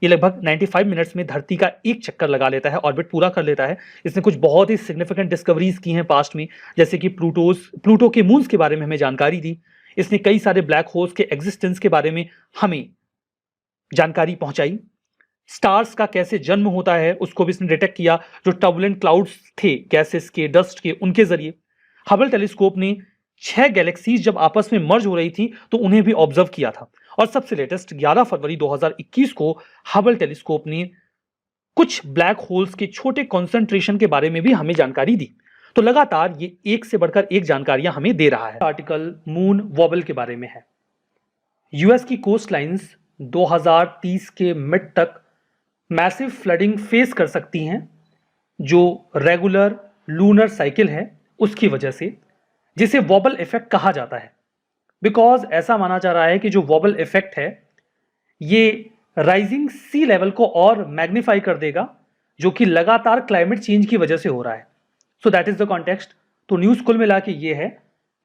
ये लगभग 95 मिनट्स में धरती का एक चक्कर लगा लेता है, ऑर्बिट पूरा कर लेता है। इसने कुछ बहुत ही सिग्निफिकेंट डिस्कवरीज की हैं पास्ट में, जैसे कि प्लूटो के मून्स के बारे में हमें जानकारी दी। इसने कई सारे ब्लैक होल्स के एग्जिस्टेंस के बारे में हमें जानकारी पहुंचाई। स्टार्स का कैसे जन्म होता है उसको भी इसने डिटेक्ट किया, जो टर्बुलेंट क्लाउड्स थे गैसेस के, डस्ट के, उनके जरिए। हबल टेलीस्कोप ने 6 गैलेक्सीज जब आपस में मर्ज हो रही थी तो उन्हें भी ऑब्जर्व किया था। और सबसे लेटेस्ट 11 फरवरी 2021 को हबल टेलीस्कोप ने कुछ ब्लैक होल्स के छोटे कॉन्सेंट्रेशन के बारे में भी हमें जानकारी दी। तो लगातार ये एक से बढ़कर एक जानकारियां हमें दे रहा है। आर्टिकल मून वॉबल के बारे में है। यूएस की कोस्ट लाइन्स 2030 के मिड तक मैसिव फ्लडिंग फेस कर सकती हैं, जो रेगुलर लूनर साइकिल है उसकी वजह से, जिसे वॉबल इफेक्ट कहा जाता है। बिकॉज ऐसा माना जा रहा है कि जो वॉबल इफेक्ट है ये राइजिंग सी लेवल को और मैग्नीफाई कर देगा, जो कि लगातार क्लाइमेट चेंज की वजह से हो रहा है। So that is the context. तो न्यूज़ कुल मिला के ये है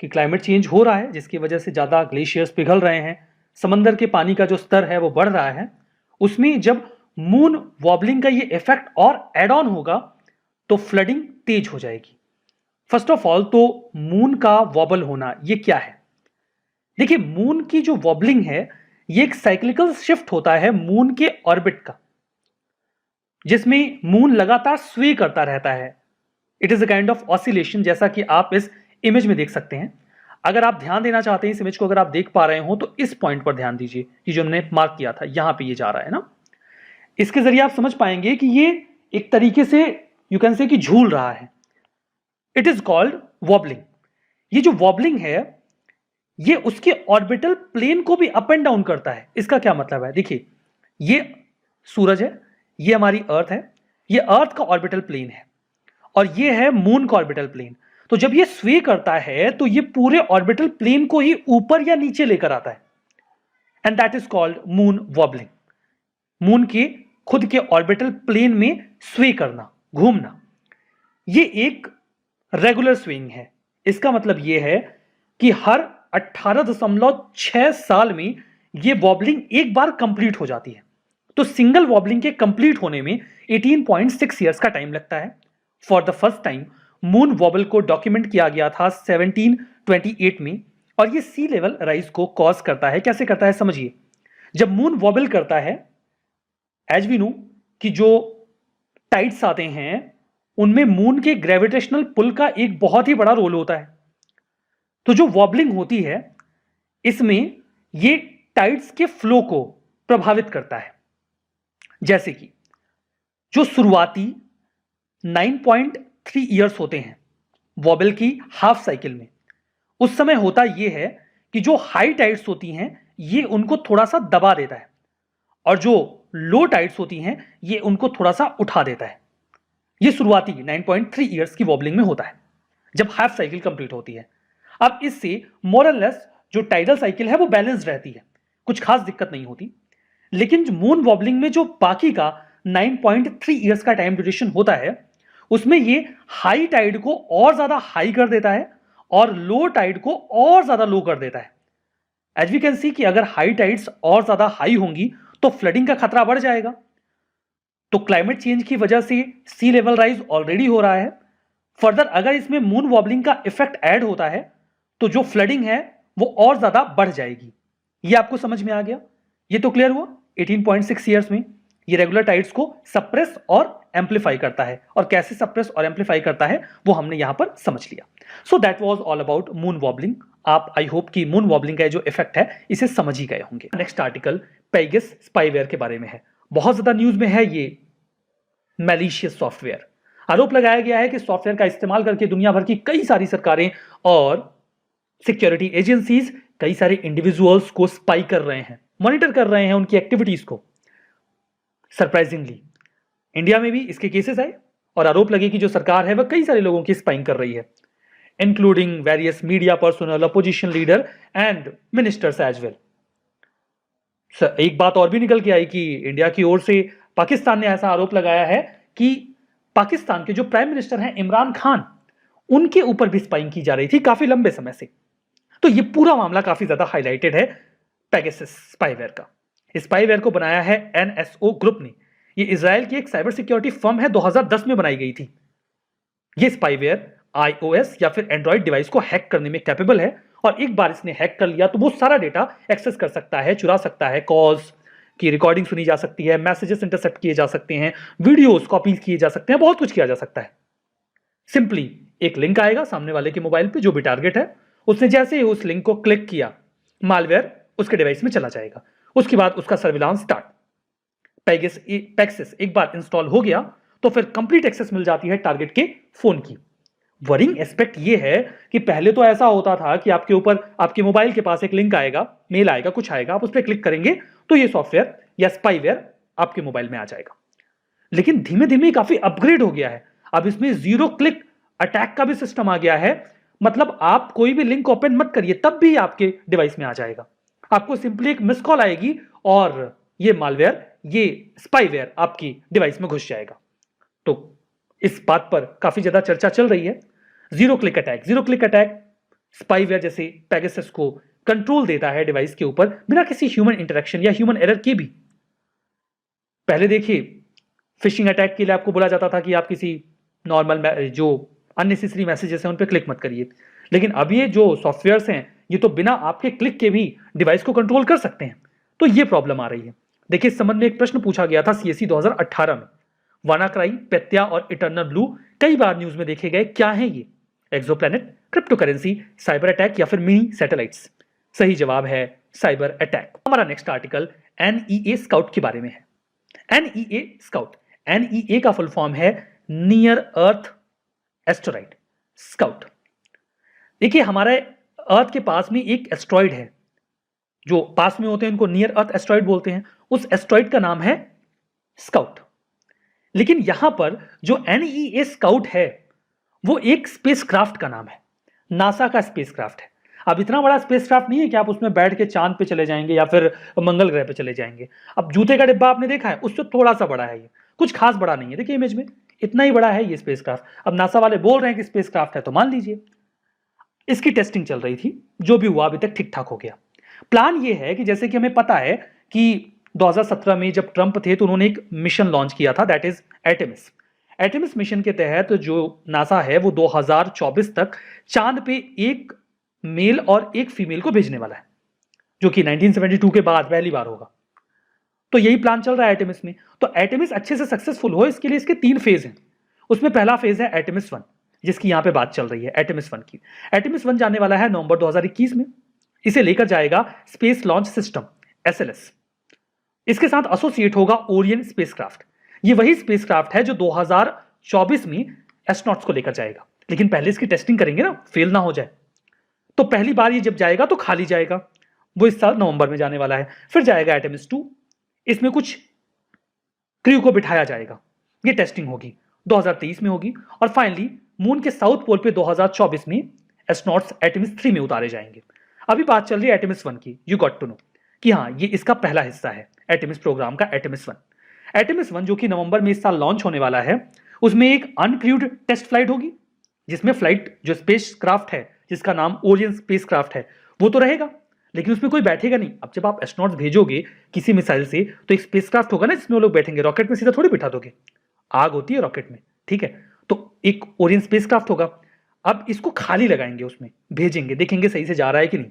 कि क्लाइमेट चेंज हो रहा है जिसकी वजह से ज़्यादा ग्लेशियर्स पिघल रहे हैं, समंदर के पानी का जो स्तर है वो बढ़ रहा है। उसमें जब मून वॉबलिंग का ये इफेक्ट और एड ऑन होगा तो फ्लडिंग तेज हो जाएगी। फर्स्ट ऑफ ऑल तो मून का वॉबल होना ये क्या है? देखिए मून की जो वॉबलिंग है ये एक साइक्लिकल शिफ्ट होता है मून के ऑर्बिट का, जिसमें मून लगातार स्वे करता रहता है। It is a kind of oscillation, जैसा कि आप इस इमेज में देख सकते हैं। अगर आप ध्यान देना चाहते हैं इस इमेज को, अगर आप देख पा रहे हो तो इस पॉइंट पर ध्यान दीजिए, ये जो हमने मार्क किया था यहां पे ये जा रहा है ना। इसके जरिए आप समझ पाएंगे कि ये एक तरीके से यू कैन से कि झूल रहा है। It is called wobbling. ये जो वॉबलिंग है ये उसके ऑर्बिटल प्लेन को भी अप एंड डाउन करता है। इसका क्या मतलब है? देखिए ये सूरज है, ये हमारी अर्थ है, ये अर्थ का ऑर्बिटल प्लेन है और ये है मून का ऑर्बिटल प्लेन। तो जब ये स्वे करता है तो ये पूरे ऑर्बिटल प्लेन को ही ऊपर या नीचे लेकर आता है, and that is called moon wobbling. Moon के खुद के ऑर्बिटल प्लेन में स्वे करना, घूमना, ये एक रेगुलर स्विंग है। इसका मतलब यह है कि हर 18.6 साल में यह वॉबलिंग एक बार कंप्लीट हो जाती है। तो सिंगल वॉबलिंग के कंप्लीट होने में 18.6 ईयर्स का टाइम लगता है। For the first time moon vowel को डॉक्यूमेंट किया गया था 1728 में, और ये सी लेवल राइज को कॉज करता है। कैसे करता है समझिए। जब मून वॉबल करता है, एज वी नो कि जो टाइड्स आते हैं उनमें मून के ग्रेविटेशनल पुल का एक बहुत ही बड़ा रोल होता है। तो जो वॉबलिंग होती है इसमें ये टाइड्स के फ्लो को प्रभावित करता है। जैसे कि जो शुरुआती 9.3 इयर्स होते हैं वॉबल की हाफ साइकिल में, उस समय होता यह है कि जो हाई टाइड्स होती हैं ये उनको थोड़ा सा दबा देता है, और जो लो टाइड्स होती हैं ये उनको थोड़ा सा उठा देता है। ये शुरुआती 9.3 इयर्स की वॉबलिंग में होता है जब हाफ साइकिल कंप्लीट होती है। अब इससे मोर एंड लेस जो टाइडल साइकिल है वो बैलेंस रहती है, कुछ खास दिक्कत नहीं होती। लेकिन मून वॉबलिंग में जो बाकी का 9.3 इयर्स का टाइम ड्यूरेशन होता है उसमें ये हाई टाइड को और ज्यादा हाई कर देता है और लो टाइड को और ज्यादा लो कर देता है। एज वी कैन सी कि अगर हाई टाइड्स और ज्यादा हाई होंगी तो फ्लडिंग का खतरा बढ़ जाएगा। तो क्लाइमेट चेंज की वजह से सी लेवल राइज ऑलरेडी हो रहा है। फर्दर अगर इसमें मून वॉबलिंग का इफेक्ट ऐड होता है तो जो फ्लडिंग है वो और ज्यादा बढ़ जाएगी। ये आपको समझ में आ गया? ये तो क्लियर हुआ। 18.6 ईयर्स में ये रेगुलर टाइड्स को सप्रेस और एम्पलीफाई करता है, और कैसे सप्रेस और एम्पलीफाई करता है वो हमने यहां पर समझ लिया। So that was all about moon wobbling. आप आई होप कि मून वॉबलिंग का जो इफेक्ट है इसे समझ ही गए होंगे। नेक्स्ट आर्टिकल पेगासस स्पाईवेयर के बारे में है। बहुत ज्यादा न्यूज में है ये मैलिशियस सॉफ्टवेयर। आरोप लगाया गया है कि सॉफ्टवेयर का इस्तेमाल करके दुनिया भर की कई सारी सरकारें और सिक्योरिटी एजेंसीज कई सारे इंडिविजुअल्स को स्पाई कर रहे हैं, मॉनिटर कर रहे हैं उनकी एक्टिविटीज को। सरप्राइजिंगली इंडिया में भी इसके केसेस आए और आरोप लगे कि जो सरकार है वह कई सारे लोगों की स्पाइंग कर रही है, including various media personal, opposition leader and ministers as well. एक बात और भी निकल के आई कि इंडिया की ओर से पाकिस्तान ने ऐसा आरोप लगाया है कि पाकिस्तान के जो प्राइम मिनिस्टर हैं इमरान खान, उनके ऊपर भी स्पाइंग की जा रही थी काफी लंबे समय से। तो ये पूरा मामला काफी ज्यादा हाईलाइटेड है पेगासस स्पाईवेयर का। स्पाईवेयर को बनाया है NSO ग्रुप ने। ये इजराइल की एक साइबर सिक्योरिटी फर्म है, 2010 में बनाई गई थी। ये स्पाईवेयर iOS या फिर एंड्रॉइड डिवाइस को हैक करने में कैपेबल है, और एक बार इसने हैक कर लिया तो वो सारा डेटा एक्सेस कर सकता है, चुरा सकता है, कॉल्स की रिकॉर्डिंग सुनी जा सकती है, मैसेजेस इंटरसेप्ट किए जा सकते हैं, वीडियोस कॉपी किए जा सकते हैं, बहुत कुछ किया जा सकता है। सिंपली एक लिंक आएगा सामने वाले के मोबाइल पे जो भी टारगेट है, उसने जैसे ही उस लिंक को क्लिक किया मालवेयर उसके डिवाइस में चला जाएगा। उसके बाद उसका सर्विलांस स्टार्ट। पेगासस एक बार इंस्टॉल हो गया तो फिर कंप्लीट एक्सेस मिल जाती है टारगेट के फोन की। वरिंग एस्पेक्ट ये है कि पहले तो ऐसा होता था कि आपके ऊपर आपके मोबाइल के पास एक लिंक आएगा, मेल आएगा, कुछ आएगा, आप उस पर क्लिक करेंगे तो ये सॉफ्टवेयर या स्पाईवेयर आपके मोबाइल में आ जाएगा। लेकिन धीमे धीमे काफी अपग्रेड हो गया है। अब इसमें जीरो क्लिक अटैक का भी सिस्टम आ गया है। मतलब आप कोई भी लिंक ओपन मत करिए तब भी आपके डिवाइस में आ जाएगा। आपको सिंपली एक मिस कॉल आएगी और ये मालवेयर, ये स्पाईवेयर आपकी डिवाइस में घुस जाएगा। तो इस बात पर काफी ज्यादा चर्चा चल रही है। जीरो क्लिक अटैक स्पाईवेयर जैसे पेगासस को कंट्रोल देता है डिवाइस के ऊपर बिना किसी ह्यूमन इंटरेक्शन या ह्यूमन एरर के भी। पहले देखिए फिशिंग अटैक के लिए आपको बोला जाता था कि आप किसी नॉर्मल जो अननेसेसरी मैसेजेस हैं उन पर क्लिक मत करिए, लेकिन अब ये जो सॉफ्टवेयर्स हैं ये तो बिना आपके क्लिक के भी डिवाइस को कंट्रोल कर सकते हैं। तो ये प्रॉब्लम आ रही है। देखिए इस संबंध में एक प्रश्न पूछा गया था CSE 2018 में। वानाक्राई, पेत्या और इटर्नल ब्लू कई बार न्यूज में देखे गए। क्या है ये? Exoplanet, crypto currency, cyber attack या फिर मिनी सैटेलाइट्स? सही जवाब है साइबर अटैक। हमारा नेक्स्ट आर्टिकल NEA स्काउट के बारे में है। NEA स्काउट, NEA का फुल फॉर्म है नियर अर्थ एस्टेरॉइड स्काउट। देखिए हमारे अर्थ के पास में एक एस्टेरॉइड है, जो पास में होते हैं उनको नियर अर्थ एस्टेरॉइड बोलते हैं। उस एस्टेरॉइड का नाम है स्काउट। लेकिन यहां पर जो NEA स्काउट है वो एक स्पेसक्राफ्ट का नाम है, नासा का स्पेसक्राफ्ट है। अब इतना बड़ा स्पेसक्राफ्ट नहीं है कि आप उसमें बैठ के चांद पे चले जाएंगे या फिर मंगल ग्रह पे चले जाएंगे। अब जूते का डिब्बा आपने देखा है, उससे थोड़ा सा बड़ा है, ये कुछ खास बड़ा नहीं है। देखिए इमेज में इतना ही बड़ा है ये स्पेसक्राफ्ट। अब नासा वाले बोल रहे हैं कि स्पेसक्राफ्ट है तो मान लीजिए। इसकी टेस्टिंग चल रही थी, जो भी हुआ अभी तक ठीक ठाक हो गया। प्लान ये है कि जैसे कि हमें पता है कि 2017 में जब ट्रंप थे तो उन्होंने एक मिशन लॉन्च किया था, दैट इज आर्टेमिस। एर्टेमिस मिशन के तहत जो नासा है वो 2024 तक चांद पे एक मेल और एक फीमेल को भेजने वाला है, जो कि 1972 के बाद पहली बार होगा। तो यही प्लान चल रहा है एर्टेमिस में। तो एर्टेमिस अच्छे से सक्सेसफुल हो, इसके लिए इसके 3 फेज हैं। उसमें पहला फेज है एर्टेमिस 1, जिसकी यहां पे बात चल रही है एर्टेमिस 1 की। एर्टेमिस 1 जाने वाला है नवंबर 2021 में। इसे लेकर जाएगा स्पेस लॉन्च सिस्टम SLS। इसके साथ एसोसिएट होगा ओरियन स्पेसक्राफ्ट। ये वही स्पेसक्राफ्ट है जो 2024 में एस्ट्रोनॉट्स को लेकर जाएगा, लेकिन पहले इसकी टेस्टिंग करेंगे ना, फेल ना हो जाए। तो पहली बार ये जब जाएगा तो खाली जाएगा, वो इस साल नवंबर में जाने वाला है। फिर जाएगा एर्टेमिस 2, इसमें कुछ क्रू को बिठाया जाएगा, ये टेस्टिंग होगी 2023 में होगी। और फाइनली मून के साउथ पोल पे 2024 में एस्ट्रोनॉट्स एर्टेमिस 3 में उतारे जाएंगे। अभी बात चल रही है एर्टेमिस 1 की। यू गॉट टू नो कि हाँ, ये इसका पहला हिस्सा है एर्टेमिस प्रोग्राम का, एर्टेमिस 1। एर्टेमिस 1 जो कि नवंबर में इस साल लॉन्च होने वाला है, उसमें एक अनक्रूड टेस्ट फ्लाइट होगी, जिसमें फ्लाइट जो स्पेस क्राफ्ट है जिसका नाम ओरियन स्पेस क्राफ्ट है वो तो रहेगा, लेकिन उसमें कोई बैठेगा नहीं। अब जब आप एस्ट्रोनॉट्स भेजोगे किसी मिसाइल से तो एक स्पेस क्राफ्ट होगा ना जिसमें वो लोग बैठेंगे। रॉकेट में सीधा थोड़ी बिठा दोगे, आग होती है रॉकेट में, ठीक है। तो एक ओरियन स्पेस क्राफ्ट होगा। अब इसको खाली लगाएंगे, उसमें भेजेंगे, देखेंगे सही से जा रहा है कि नहीं।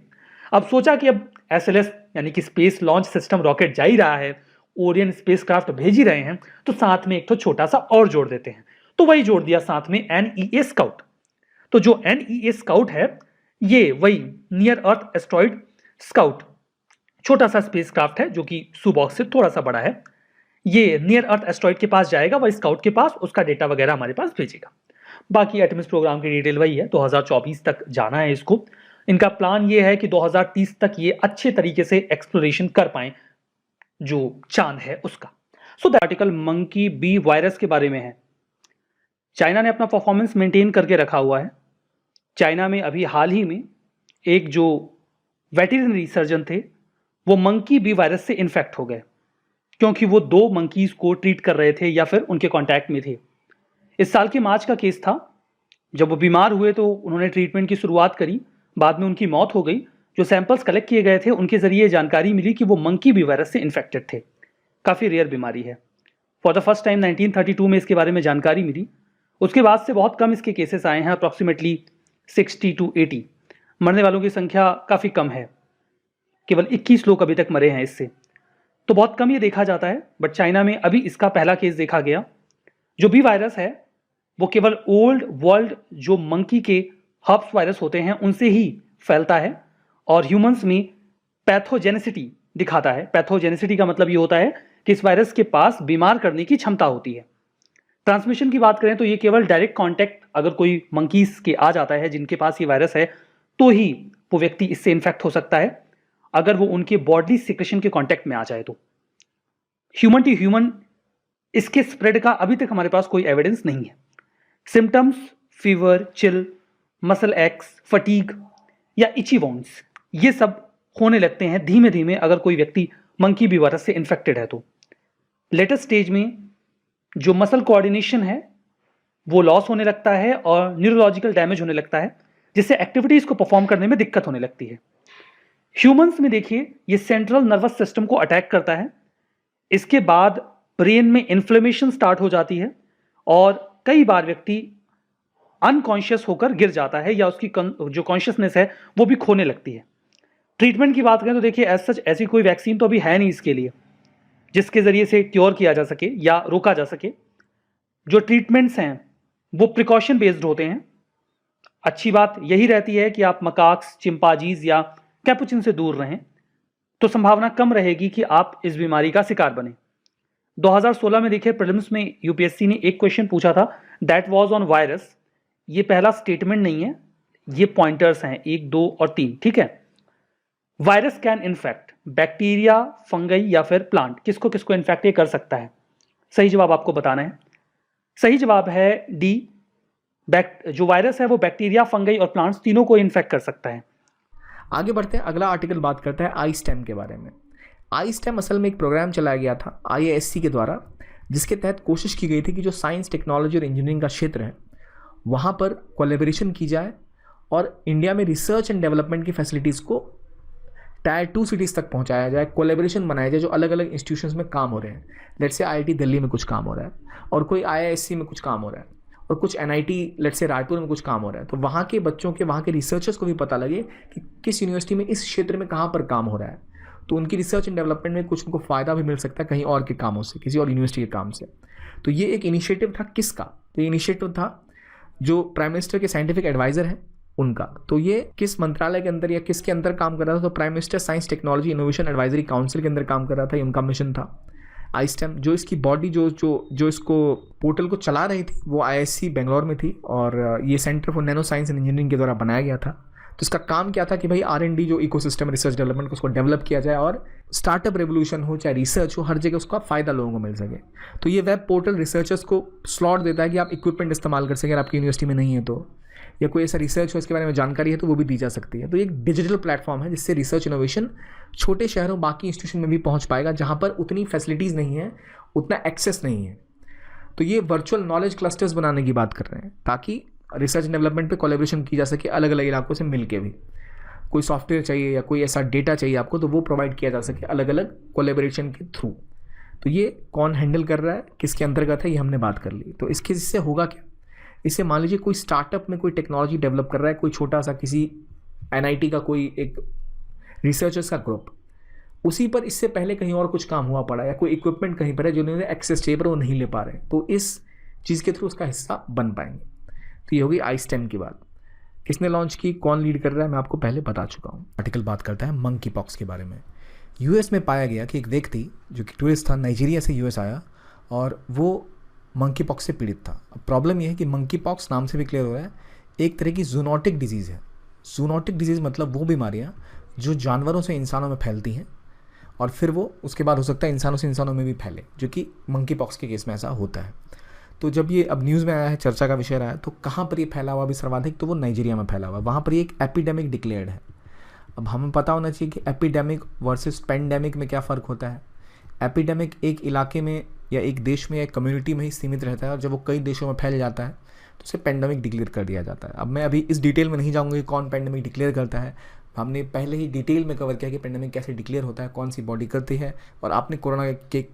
अब सोचा कि अब SLS यानी कि स्पेस लॉन्च सिस्टम रॉकेट जा ही रहा है, ओरियन स्पेस क्राफ्ट भेज ही रहे हैं, तो साथ में एक तो छोटा सा और जोड़ देते हैं। तो वही जोड़ दिया साथ में NEA स्काउट। तो जो NEA स्काउट है ये वही नियर अर्थ एस्ट्रॉइड स्काउट, छोटा सा स्पेस क्राफ्ट है जो कि सुबॉक्स से थोड़ा सा बड़ा है। ये नियर अर्थ एस्ट्रॉइड के पास जाएगा, वही स्काउट के पास, उसका डेटा वगैरह हमारे पास भेजेगा। बाकी एर्टेमिस प्रोग्राम की डिटेल वही है, 2024 तक जाना है इसको। इनका प्लान ये है कि 2030 तक ये अच्छे तरीके से एक्सप्लोरेशन कर पाए जो चांद है उसका। So the article monkey B virus के बारे में है। चाइना ने अपना परफॉर्मेंस मेंटेन करके रखा हुआ है। चाइना में अभी हाल ही में एक जो वेटरनरी सर्जन थे वो मंकी बी वायरस से इन्फेक्ट हो गए, क्योंकि वो 2 मंकीज को ट्रीट कर रहे थे या फिर उनके कांटेक्ट में थे। इस साल के मार्च का केस था। जब वो बीमार हुए तो उन्होंने ट्रीटमेंट की शुरुआत करी, बाद में उनकी मौत हो गई। जो सैंपल्स कलेक्ट किए गए थे उनके जरिए जानकारी मिली कि वो मंकी बी वायरस से इन्फेक्टेड थे। काफ़ी रेयर बीमारी है। फॉर द फर्स्ट टाइम 1932 में इसके बारे में जानकारी मिली। उसके बाद से बहुत कम इसके केसेस आए हैं, अप्रॉक्सीमेटली 60 to 80। मरने वालों की संख्या काफ़ी कम है, केवल 21 लोग अभी तक मरे हैं इससे, तो बहुत कम ये देखा जाता है। बट चाइना में अभी इसका पहला केस देखा गया। जो बी वायरस है वो केवल ओल्ड वर्ल्ड जो मंकी के हर्प्स वायरस होते हैं उनसे ही फैलता है और ह्यूमंस में पैथोजेनिसिटी दिखाता है। पैथोजेनिसिटी का मतलब ये होता है कि इस वायरस के पास बीमार करने की क्षमता होती है। ट्रांसमिशन की बात करें तो ये केवल डायरेक्ट कांटेक्ट अगर कोई मंकीज के आ जाता है जिनके पास ये वायरस है तो ही वो व्यक्ति इससे इन्फेक्ट हो सकता है, अगर वो उनके बॉडी सिक्रेशन के कांटेक्ट में आ जाए तो। ह्यूमन टू ह्यूमन इसके स्प्रेड का अभी तक हमारे पास कोई एविडेंस नहीं है। Symptoms fever, chill, muscle x, fatigue या इची वॉन्ड्स ये सब होने लगते हैं धीमे धीमे अगर कोई व्यक्ति मंकी बी वायरस से इन्फेक्टेड है तो। लेटेस्ट स्टेज में जो मसल कोऑर्डिनेशन है वो लॉस होने लगता है और न्यूरोलॉजिकल डैमेज होने लगता है, जिससे एक्टिविटीज को परफॉर्म करने में दिक्कत होने लगती है। ह्यूमंस में देखिए ये सेंट्रल नर्वस सिस्टम को अटैक करता है, इसके बाद ब्रेन में इन्फ्लेमेशन स्टार्ट हो जाती है और कई बार व्यक्ति अनकॉन्शियस होकर गिर जाता है या उसकी जो कॉन्शियसनेस है वो भी खोने लगती है। ट्रीटमेंट की बात करें तो देखिए एज सच ऐसी कोई वैक्सीन तो अभी है नहीं इसके लिए जिसके जरिए से क्योर किया जा सके या रोका जा सके। जो ट्रीटमेंट्स हैं वो प्रिकॉशन बेस्ड होते हैं। अच्छी बात यही रहती है कि आप मकाक्स, चिंपांजीज या कैपुचिन से दूर रहें तो संभावना कम रहेगी कि आप इस बीमारी का शिकार बने। 2016 में देखिए प्रीलिम्स में यूपीएससी ने एक क्वेश्चन पूछा था, दैट वाज ऑन वायरस। ये पहला स्टेटमेंट नहीं है, ये पॉइंटर्स हैं 1, 2 और 3, ठीक है। Virus can infect bacteria, fungi या फिर प्लांट। किसको किसको इन्फेक्ट ये कर सकता है? सही जवाब आपको बताना है। सही जवाब है डी। जो वायरस है वो बैक्टीरिया, फंगई और प्लांट्स तीनों को इन्फेक्ट कर सकता है। आगे बढ़ते हैं, अगला आर्टिकल बात करता है आई स्टेम के बारे में। आई स्टेम असल में एक प्रोग्राम चलाया गया था IISc के द्वारा, जिसके तहत कोशिश की गई थी कि जो साइंस, टेक्नोलॉजी और इंजीनियरिंग का क्षेत्र है वहाँ पर कोलैबोरेशन की जाए और इंडिया में रिसर्च एंड डेवलपमेंट की फैसिलिटीज़ को टायर 2 सिटीज़ तक पहुंचाया जाए, कोलेबोरेशन बनाया जाए जो अलग अलग इंस्टीट्यूशंस में काम हो रहे हैं। लेट्स से आईआईटी दिल्ली में कुछ काम हो रहा है और कोई आईआईएससी में कुछ काम हो रहा है और कुछ एनआईटी लेट्स से रायपुर में कुछ काम हो रहा है, तो वहाँ के बच्चों के, वहाँ के रिसर्चर्स को भी पता लगे कि किस यूनिवर्सिटी में इस क्षेत्र में कहाँ पर काम हो रहा है, तो उनकी रिसर्च एंड डेवलपमेंट में कुछ उनको फ़ायदा भी मिल सकता है कहीं और के कामों से, किसी और यूनिवर्सिटी के काम से। तो ये एक इनिशिएटिव था किसका? तो ये इनिशिएटिव था जो प्राइम मिनिस्टर के साइंटिफिक एडवाइज़र हैं उनका। तो ये किस मंत्रालय के अंदर या किसके अंदर काम कर रहा था? तो prime minister science technology innovation advisory council के अंदर काम कर रहा था, ये उनका मिशन था। आईस्टेम जो इसकी बॉडी जो इसको पोर्टल को चला रही थी वो आईआईएससी बेंगलोर में थी और ये centre for nano science and engineering के द्वारा बनाया गया था। तो इसका काम क्या था कि भाई R&D जो इकोसिस्टम रिसर्च डेवलपमेंट को उसको डेवलप किया जाए और स्टार्टअप रेवोल्यूशन हो चाहे रिसर्च हो, हर जगह उसका फ़ायदा लोगों को मिल सके। तो ये वेब पोर्टल रिसर्चर्स को स्लॉट देता है कि आप इक्विपमेंट इस्तेमाल कर सकें अगर आपकी यूनिवर्सिटी में नहीं है तो, या कोई ऐसा रिसर्च हो इसके बारे में जानकारी है तो वो भी दी जा सकती है। तो एक डिजिटल प्लेटफॉर्म है जिससे रिसर्च इनोवेशन छोटे शहरों, बाकी इंस्टीट्यूशन में भी पहुंच पाएगा जहां पर उतनी फैसिलिटीज़ नहीं है, उतना एक्सेस नहीं है। तो ये वर्चुअल नॉलेज क्लस्टर्स बनाने की बात कर रहे हैं ताकि रिसर्च डेवलपमेंट पे कोलैबोरेशन की जा सके अलग अलग इलाकों से मिल के भी। कोई सॉफ्टवेयर चाहिए या कोई ऐसा डेटा चाहिए आपको तो वो प्रोवाइड किया जा सके अलग अलग कोलैबोरेशन के थ्रू। तो ये कौन हैंडल कर रहा है, किसके अंतर्गत है, ये हमने बात कर ली। तो इससे होगा क्या? इससे मान लीजिए कोई स्टार्टअप में कोई टेक्नोलॉजी डेवलप कर रहा है, कोई छोटा सा किसी एनआईटी का कोई एक रिसर्चर्स का ग्रुप, उसी पर इससे पहले कहीं और कुछ काम हुआ पड़ा या कोई इक्विपमेंट कहीं पर है जो उन्होंने एक्सेस चाहिए पर वो नहीं ले पा रहे, तो इस चीज़ के थ्रू उसका हिस्सा बन पाएंगे। तो ये होगी आईस्टेम की बात। किसने लॉन्च की, कौन लीड कर रहा है, मैं आपको पहले बता चुका हूँ। आर्टिकल बात करता है मंकी पॉक्स के बारे में। यूएस में पाया गया कि एक व्यक्ति जो कि टूरिस्ट था, नाइजीरिया से यूएस आया और वो मंकी पॉक्स से पीड़ित था। अब प्रॉब्लम यह है कि मंकी पॉक्स नाम से भी क्लियर हो रहा है एक तरह की जूनोटिक डिजीज़ है। जूनोटिक डिजीज़ मतलब वो बीमारियाँ जो जानवरों से इंसानों में फैलती हैं और फिर वो उसके बाद हो सकता है इंसानों से इंसानों में भी फैले, जो कि मंकी पॉक्स के केस में ऐसा होता है। तो जब ये अब न्यूज़ में आया है, चर्चा का विषय रहा है, तो कहाँ पर ये फैला हुआ अभी सर्वाधिक, तो वो नाइजीरिया में फैला हुआ। वहाँ पर ये एक एपिडेमिक डिक्लेयर्ड है। अब हमें पता होना चाहिए कि एपिडेमिक वर्सेस पेंडेमिक में क्या फ़र्क होता है। एपिडेमिक एक इलाके में या एक देश में या एक कम्युनिटी में ही सीमित रहता है और जब वो कई देशों में फैल जाता है तो उसे पेंडेमिक डिक्लेयर कर दिया जाता है। अब मैं अभी इस डिटेल में नहीं जाऊँगा कि कौन पेंडेमिक डिक्लेयर करता है, हमने पहले ही डिटेल में कवर किया कि पेंडेमिक कैसे डिक्लेयर होता है, कौन सी बॉडी करती है, और आपने कोरोना के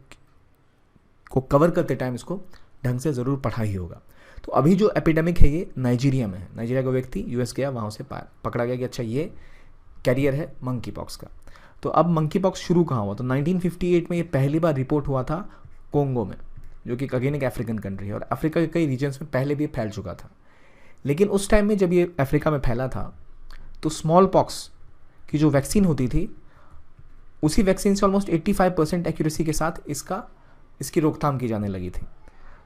को कवर करते टाइम इसको ढंग से ज़रूर पढ़ा ही होगा। तो अभी जो एपिडेमिक है ये नाइजीरिया में है। नाइजीरिया का व्यक्ति यूएस गया, वहाँ से पकड़ा गया कि अच्छा ये कैरियर है मंकी पॉक्स का। तो अब मंकी पॉक्स शुरू कहाँ हुआ? तो 1958 में ये पहली बार रिपोर्ट हुआ था कोंगो में, जो कि अगेन एक अफ्रीकन कंट्री है और अफ्रीका के कई रीजन्स में पहले भी फैल चुका था। लेकिन उस टाइम में जब ये अफ्रीका में फैला था तो स्मॉल पॉक्स की जो वैक्सीन होती थी उसी वैक्सीन से ऑलमोस्ट 85% एक्यूरेसी के साथ इसकी रोकथाम की जाने लगी थी।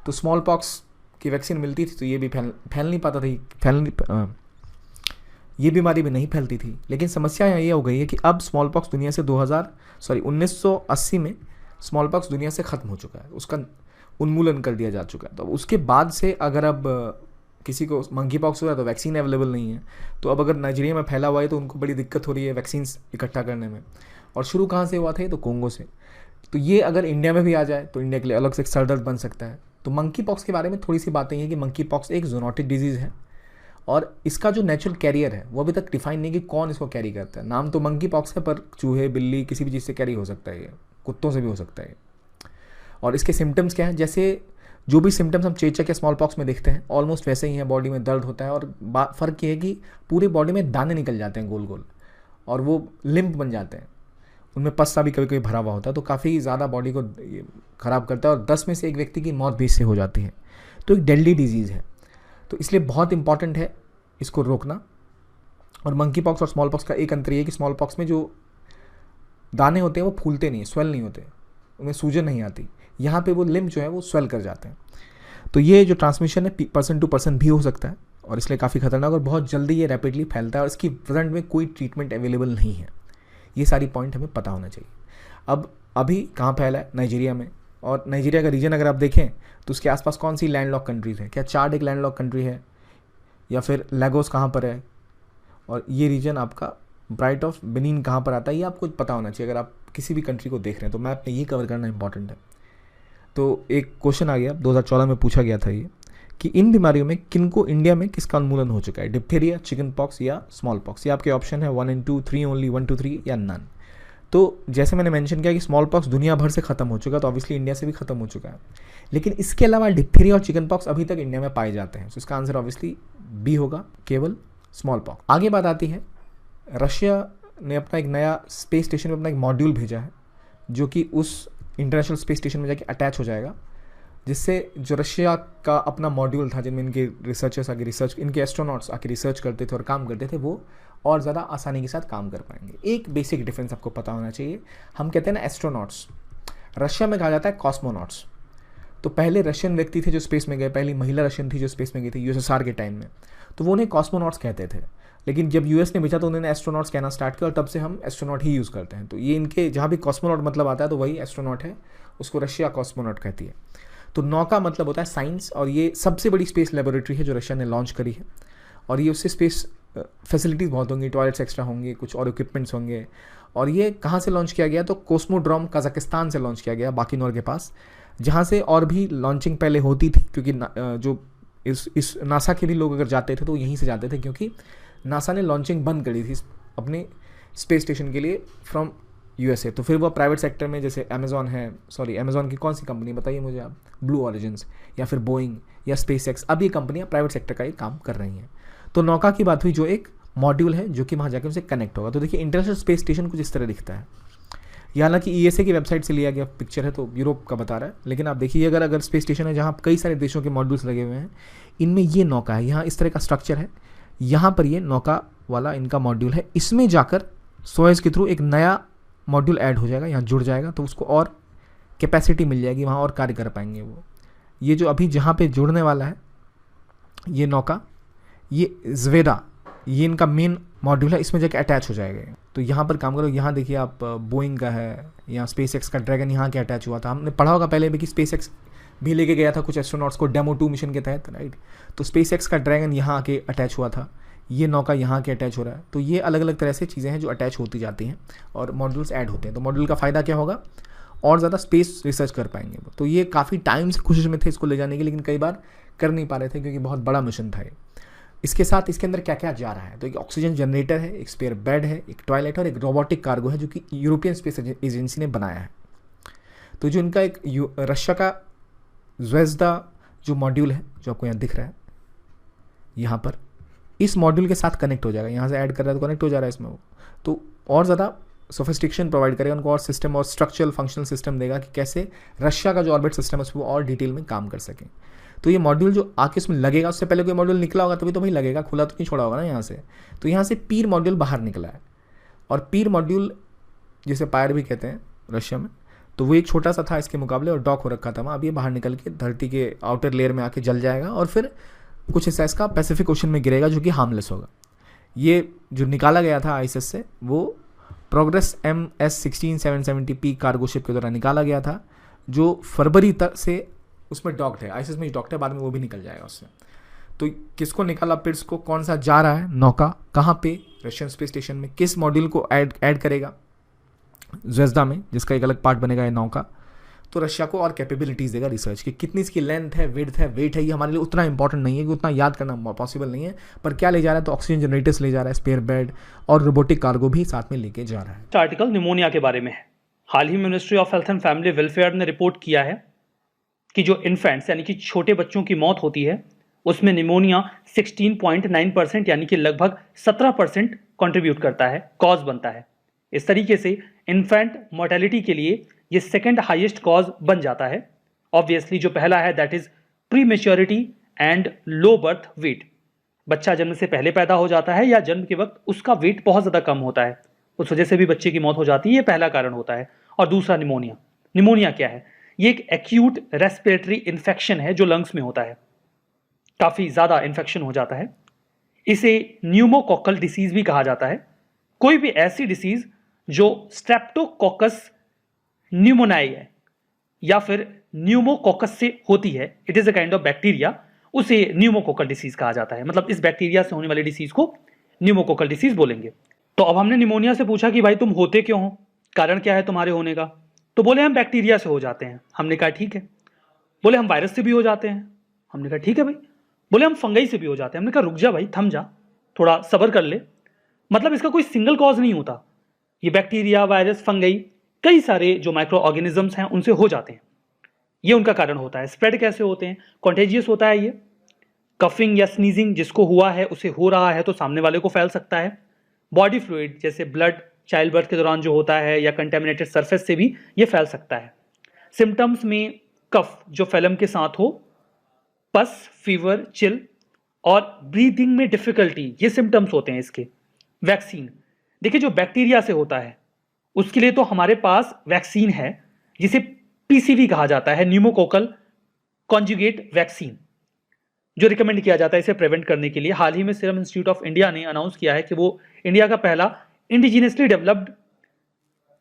तो स्मॉल पॉक्स की वैक्सीन मिलती थी तो ये भी फैल नहीं पाता था, ये बीमारी भी नहीं फैलती थी। लेकिन समस्या यहाँ ये हो गई है कि अब स्मॉल पॉक्स दुनिया से 1980 में स्मॉल पॉक्स दुनिया से ख़त्म हो चुका है, उसका उन्मूलन कर दिया जा चुका है। तो उसके बाद से अगर अब किसी को मंकी पॉक्स हो रहा है तो वैक्सीन अवेलेबल नहीं है। तो अब अगर नाइजीरिया में फैला हुआ है तो उनको बड़ी दिक्कत हो रही है वैक्सीन इकट्ठा करने में। और शुरू कहाँ से हुआ था? तो कोंगो से। तो ये अगर इंडिया में भी आ जाए तो इंडिया के लिए अलग से एक सरदर्द बन सकता है। तो मंकी पॉक्स के बारे में थोड़ी सी बातें हैं कि मंकी पॉक्स एक जूनोटिक डिजीज़ है और इसका जो नेचुरल कैरियर है वो अभी तक डिफाइन नहीं कि कौन इसको कैरी करता है। नाम तो मंकी पॉक्स है पर चूहे, बिल्ली, किसी भी चीज़ से कैरी हो सकता है, ये कुत्तों से भी हो सकता है। और इसके सिम्टम्स क्या हैं? जैसे जो भी सिम्टम्स हम चेचक या स्मॉल पॉक्स में देखते हैं ऑलमोस्ट वैसे ही हैं। बॉडी में दर्द होता है और फ़र्क ये है कि पूरी बॉडी में दाने निकल जाते हैं गोल गोल और वो लिम्प बन जाते हैं, उनमें पस्सा भी कभी कभी भरा हुआ होता है। तो काफ़ी ज़्यादा बॉडी को ख़राब करता है और 10 में से एक व्यक्ति की मौत भी इससे हो जाती है। तो एक डेडली डिजीज़ है, तो इसलिए बहुत इंपॉर्टेंट है इसको रोकना। और मंकी पॉक्स और स्मॉल पॉक्स का एक अंतर ये है कि स्मॉल पॉक्स में जो दाने होते हैं वो फूलते नहीं, स्वेल नहीं होते, उनमें सूजन नहीं आती। यहाँ पे वो लिम्फ जो है वो स्वेल कर जाते हैं। तो ये जो ट्रांसमिशन है पर्सन टू पर्सन भी हो सकता है और इसलिए काफ़ी खतरनाक और बहुत जल्दी ये रैपिडली फैलता है और इसकी प्रेजेंट में कोई ट्रीटमेंट अवेलेबल नहीं है। ये सारी पॉइंट हमें पता होना चाहिए। अब अभी कहाँ फैला है? नाइजीरिया में। और नाइजीरिया का रीजन अगर आप देखें तो उसके आसपास कौन सी लैंडलॉक कंट्रीज़ हैं? क्या चाड एक लैंडलॉक कंट्री है या फिर लेगोस कहाँ पर है? और ये रीजन आपका ब्राइट ऑफ बेनिन कहाँ पर आता है? ये आपको पता होना चाहिए अगर आप किसी भी कंट्री को देख रहे हैं। तो मैप में ये कवर करना इंपॉर्टेंट है। तो एक क्वेश्चन आ गया 2014 में पूछा गया था ये कि इन बीमारियों में किनको इंडिया में किसका उन्मूलन हो चुका है? डिप्थीरिया, चिकन पॉक्स या स्मॉल पॉक्स? ये आपके ऑप्शन है 1 and 2, 3 ओनली, 1 to 3 या नन। तो जैसे मैंने मेंशन किया कि स्मॉल पॉक्स दुनिया भर से ख़त्म हो चुका है, तो ऑब्वियसली इंडिया से भी ख़त्म हो चुका है, लेकिन इसके अलावा डिप्थीरिया और चिकन पॉक्स अभी तक इंडिया में पाए जाते हैं। तो इसका आंसर ऑब्वियसली बी होगा, केवल स्मॉल पॉक्स। आगे बात आती है, रशिया ने अपना एक नया स्पेस स्टेशन में अपना एक मॉड्यूल भेजा है जो कि उस इंटरनेशनल स्पेस स्टेशन में जाके अटैच हो जाएगा, जिससे जो रशिया का अपना मॉड्यूल था जिनमें इनके रिसर्चर्स आके इनके एस्ट्रोनॉट्स आके रिसर्च करते थे और काम करते थे, वो और ज़्यादा आसानी के साथ काम कर पाएंगे। एक बेसिक डिफरेंस आपको पता होना चाहिए, हम कहते हैं ना एस्ट्रोनॉट्स, रशिया में कहा जाता है कॉस्मोनॉट्स। तो पहले रशियन व्यक्ति थे जो स्पेस में गए, पहली महिला रशियन थी जो स्पेस में गई थी यूएसएसआर के टाइम में, तो वो उन्हें कॉस्मोनॉट्स कहते थे। लेकिन जब यूएस ने भेजा तो उन्होंने एस्ट्रोनॉट्स कहना स्टार्ट किया और तब से हम एस्ट्रोनॉट ही यूज़ करते हैं। तो ये इनके जहाँ भी कॉस्मोनॉट मतलब आता है तो वही एस्ट्रोनॉट है, उसको रशिया कॉस्मोनॉट कहती है। तो नौका मतलब होता है साइंस, और ये सबसे बड़ी स्पेस लेबोरेटरी है जो रशिया ने लॉन्च करी है, और ये उससे स्पेस फैसिलिटीज़ बहुत होंगी, टॉयलेट्स एक्स्ट्रा होंगे, कुछ और इक्विपमेंट्स होंगे। और ये कहाँ से लॉन्च किया गया, तो कोस्मोड्रोम कजाकिस्तान से लॉन्च किया गया, बाकिनौर के पास, जहाँ से और भी लॉन्चिंग पहले होती थी, क्योंकि जो इस नासा के भी लोग अगर जाते थे तो यहीं से जाते थे, क्योंकि नासा ने लॉन्चिंग बंद करी थी अपने स्पेस स्टेशन के लिए फ्रॉम यूएसए। तो फिर वो प्राइवेट सेक्टर में, जैसे अमेजॉन है, अमेजॉन की कौन सी कंपनी बताइए मुझे आप, ब्लू ऑरिजिन्स या फिर बोइंग या स्पेस एक्स, अब ये कंपनियां प्राइवेट सेक्टर का ही काम कर रही हैं। तो नौका की बात हुई, जो एक मॉड्यूल है जो कि वहाँ जाकर उनसे कनेक्ट होगा। तो देखिए इंटरनेशनल स्पेस स्टेशन कुछ इस तरह दिखता है। ये हालांकि ईएसए की वेबसाइट से लिया गया पिक्चर है, तो यूरोप का बता रहा है, लेकिन आप देखिए अगर स्पेस स्टेशन है जहाँ कई सारे देशों के मॉड्यूल्स लगे हुए हैं, इनमें ये नौका है, यहाँ इस तरह का स्ट्रक्चर है, यहाँ पर ये नौका वाला इनका मॉड्यूल है। इसमें जाकर सोयस के थ्रू एक नया मॉड्यूल ऐड हो जाएगा, यहाँ जुड़ जाएगा, तो उसको और कैपेसिटी मिल जाएगी, वहाँ और कार्य कर पाएंगे वो। ये जो अभी जहाँ पे जुड़ने वाला है ये नौका, ये ज़्वेदा, ये इनका मेन मॉड्यूल है, इसमें जाके अटैच हो जाएगा। तो यहाँ पर काम करो, यहाँ देखिए आप बोइंग का है, यहाँ स्पेस एक्स का ड्रैगन यहाँ के अटैच हुआ था। हमने पढ़ा होगा पहले भी कि स्पेस एक्स भी लेके गया था कुछ एस्ट्रोनॉट्स को डेमो 2 मिशन के तहत, राइट। तो स्पेस एक्स का ड्रैगन यहाँ आके अटैच हुआ था, ये नौका यहाँ के अटैच हो रहा है। तो ये अलग अलग तरह से चीज़ें हैं जो अटैच होती जाती हैं और मॉड्यूल्स ऐड होते हैं। तो मॉड्यूल का फ़ायदा क्या होगा, और ज़्यादा स्पेस रिसर्च कर पाएंगे वो। तो ये काफ़ी टाइम से कोशिश में थे इसको ले जाने की, लेकिन कई बार कर नहीं पा रहे थे क्योंकि बहुत बड़ा मिशन था ये। इसके साथ इसके अंदर क्या क्या जा रहा है, तो एक ऑक्सीजन जनरेटर है, एक स्पेयर बेड है, एक टॉयलेट और एक रोबोटिक कार्गो है जो कि यूरोपियन स्पेस एजेंसी ने बनाया है। तो जो इनका एक रशिया का ज़्वेज़दा जो मॉड्यूल है जो आपको यहाँ दिख रहा है, यहाँ पर इस मॉड्यूल के साथ कनेक्ट हो जाएगा, यहाँ से ऐड कर रहा है तो कनेक्ट हो जा रहा है इसमें वो। तो और ज़्यादा सोफिस्टिकेशन प्रोवाइड करेगा उनको, और सिस्टम और स्ट्रक्चरल फंक्शनल सिस्टम देगा कि कैसे रशिया का जो ऑर्बिट सिस्टम है उस पर और डिटेल में काम कर सकें। तो ये मॉड्यूल जो आके इसमें लगेगा, उससे पहले कोई मॉड्यूल निकला होगा तभी तो भाई लगेगा, खुला तो नहीं छोड़ा होगा ना यहाँ से। तो यहाँ से पीर मॉड्यूल बाहर निकला है, और पीर मॉड्यूल जिसे पायर भी कहते हैं रशिया में, तो वो एक छोटा सा था इसके मुकाबले और डॉक हो रखा था वहाँ। अब ये बाहर निकल के धरती के आउटर लेयर में आके जल जाएगा और फिर कुछ हिस्सा इसका पैसिफिक ओशन में गिरेगा जो कि हार्मलेस होगा। ये जो निकाला गया था आईएसएस से वो प्रोग्रेस MS-16770P कार्गो शिप के द्वारा निकाला गया था, जो फरवरी तक से उसमें डॉक्ड है, आईएसएस में डॉक्ड है, बाद में वो भी निकल जाएगा उससे। तो किसको निकाला, पिट्स को, कौन सा जा रहा है नौका, कहाँ पे, रशियन स्पेस स्टेशन में, किस मॉड्यूल को ऐड करेगा ज़्वेज़दा में, जिसका एक अलग पार्ट बनेगा ये नौका। तो रशिया को और कैपेबिलिटीज़ देगा रिसर्च की। कितनी इसकी लेंथ है, विड्थ है, वेट है, ये हमारे लिए उतना इंपॉर्टेंट नहीं है कि उतना याद करना पॉसिबल नहीं है, पर क्या ले जा रहा है, तो ऑक्सीजन जनरेटर्स ले जा रहा है, स्पेयर बेड और रोबोटिक कार्गो भी साथ में लेके जा रहा है। आर्टिकल निमोनिया के बारे में है। हाल ही में ministry of health and family welfare ने रिपोर्ट किया है कि जो इन्फेंट्स यानी कि छोटे बच्चों की मौत होती है उसमें निमोनिया 16.9% यानी कि लगभग 17% कंट्रीब्यूट करता है, कॉज बनता है। इस तरीके से इन्फेंट मोर्टेलिटी के लिए ये सेकंड हाईएस्ट कॉज बन जाता है। ऑब्वियसली जो पहला है that is pre maturity and low birth weight. बच्चा जन्म से पहले पैदा हो जाता है या जन्म के वक्त उसका वेट बहुत ज़्यादा कम होता है, उस वजह से भी बच्चे की मौत हो जाती है, ये पहला कारण होता है। और दूसरा निमोनिया। निमोनिया क्या है, ये एक एक्यूट रेस्पिरेटरी इन्फेक्शन है जो लंग्स में होता है, काफ़ी ज़्यादा इन्फेक्शन हो जाता है। इसे न्यूमोकोकल डिसीज भी कहा जाता है। कोई भी ऐसी डिसीज जो स्ट्रेप्टोकोकस न्यूमोनाई है या फिर न्यूमोकोकस से होती है, it is a kind of bacteria, उसे न्यूमोकोकल डिसीज कहा जाता है। मतलब इस बैक्टीरिया से होने वाली डिसीज को न्यूमोकोकल डिसीज बोलेंगे। तो अब हमने निमोनिया से पूछा कि भाई तुम होते क्यों हो, कारण क्या है तुम्हारे होने का, तो बोले हम बैक्टीरिया से हो जाते हैं। हमने कहा ठीक है। बोले हम वायरस से भी हो जाते हैं। हमने कहा ठीक है भाई। बोले हम फंगई से भी हो जाते हैं। हमने कहा रुक जा भाई, थम जा, थोड़ा सब्र कर ले। मतलब इसका कोई सिंगल कॉज नहीं होता, ये बैक्टीरिया, वायरस, फंगई, कई सारे जो माइक्रो ऑर्गेनिजम्स हैं उनसे हो जाते हैं। ये उनका कारण होता है। स्प्रेड कैसे होते हैं? कॉन्टेजियस होता है ये। कफिंग या स्नीजिंग जिसको हुआ है उसे हो रहा है तो सामने वाले को फैल सकता है। बॉडी फ्लूइड जैसे ब्लड चाइल्ड बर्थ के दौरान जो होता है या कंटेमिनेटेड सरफेस से भी ये फैल सकता है। सिम्टम्स में कफ जो फेलम के साथ हो, पस, फीवर, चिल और ब्रीदिंग में डिफिकल्टी, ये सिम्टम्स होते हैं इसके। वैक्सीन, देखिए जो बैक्टीरिया से होता है उसके लिए तो हमारे पास वैक्सीन है जिसे पीसीवी कहा जाता है, न्यूमोकोकल कॉन्जुगेट वैक्सीन, जो रिकमेंड किया जाता है इसे प्रिवेंट करने के लिए। हाल ही में सीरम इंस्टीट्यूट ऑफ इंडिया ने अनाउंस किया है कि वो इंडिया का पहला इंडिजिनियसली डेवलप्ड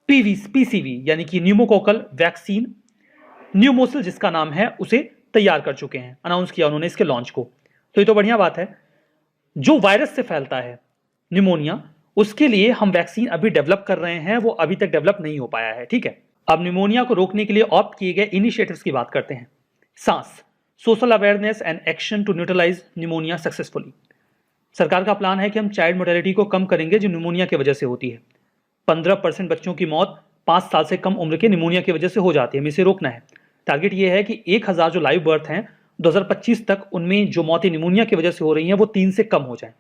पीसीवी यानी कि न्यूमोकोकल वैक्सीन न्यूमोसिल जिसका नाम है उसे तैयार कर चुके हैं। अनाउंस किया उन्होंने इसके लॉन्च को, तो ये तो बढ़िया बात है। जो वायरस से फैलता है निमोनिया, उसके लिए हम वैक्सीन अभी डेवलप कर रहे हैं, वो अभी तक डेवलप नहीं हो पाया है। ठीक है, अब निमोनिया को रोकने के लिए ऑप्ट किए गए इनिशिएटिव्स की बात करते हैं। SAANS, social awareness and action to neutralise pneumonia successfully. सरकार का प्लान है कि हम चाइल्ड मोर्टेलिटी को कम करेंगे जो निमोनिया की वजह से होती है। 15% बच्चों की मौत 5 साल से कम उम्र के निमोनिया की वजह से हो जाती है, हमें इसे रोकना है। टारगेट ये है कि 1000 जो लाइव बर्थ हैं 2025 तक, उनमें जो मौतें निमोनिया की वजह से हो रही हैं वो 3 से कम हो जाएं।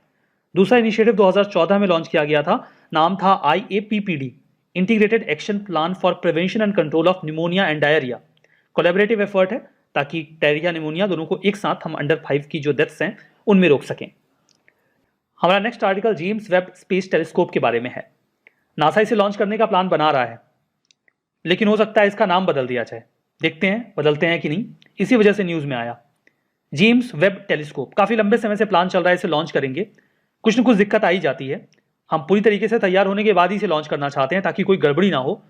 दूसरा इनिशिएटिव 2014 में लॉन्च किया गया था, नाम था IAPPD, integrated action plan for prevention and control of pneumonia and diarrhoea. Collaborative effort है ताकि डायरिया निमोनिया दोनों को एक साथ हम अंडर 5 की जो डेथ्स हैं उनमें रोक सकें। हमारा next article James Webb space telescope के बारे में है। नासा इसे लॉन्च करने का प्लान बना रहा है, लेकिन हो सकता है इसका नाम बदल दिया जाए। देखते हैं बदलते हैं कि नहीं, इसी वजह से न्यूज में आया। जेम्स वेब टेलीस्कोप काफी लंबे समय से प्लान चल रहा है, इसे लॉन्च करेंगे। कुछ न कुछ दिक्कत आई जाती है, हम पूरी तरीके से तैयार होने के बाद ही इसे लॉन्च करना चाहते हैं ताकि कोई गड़बड़ी ना हो,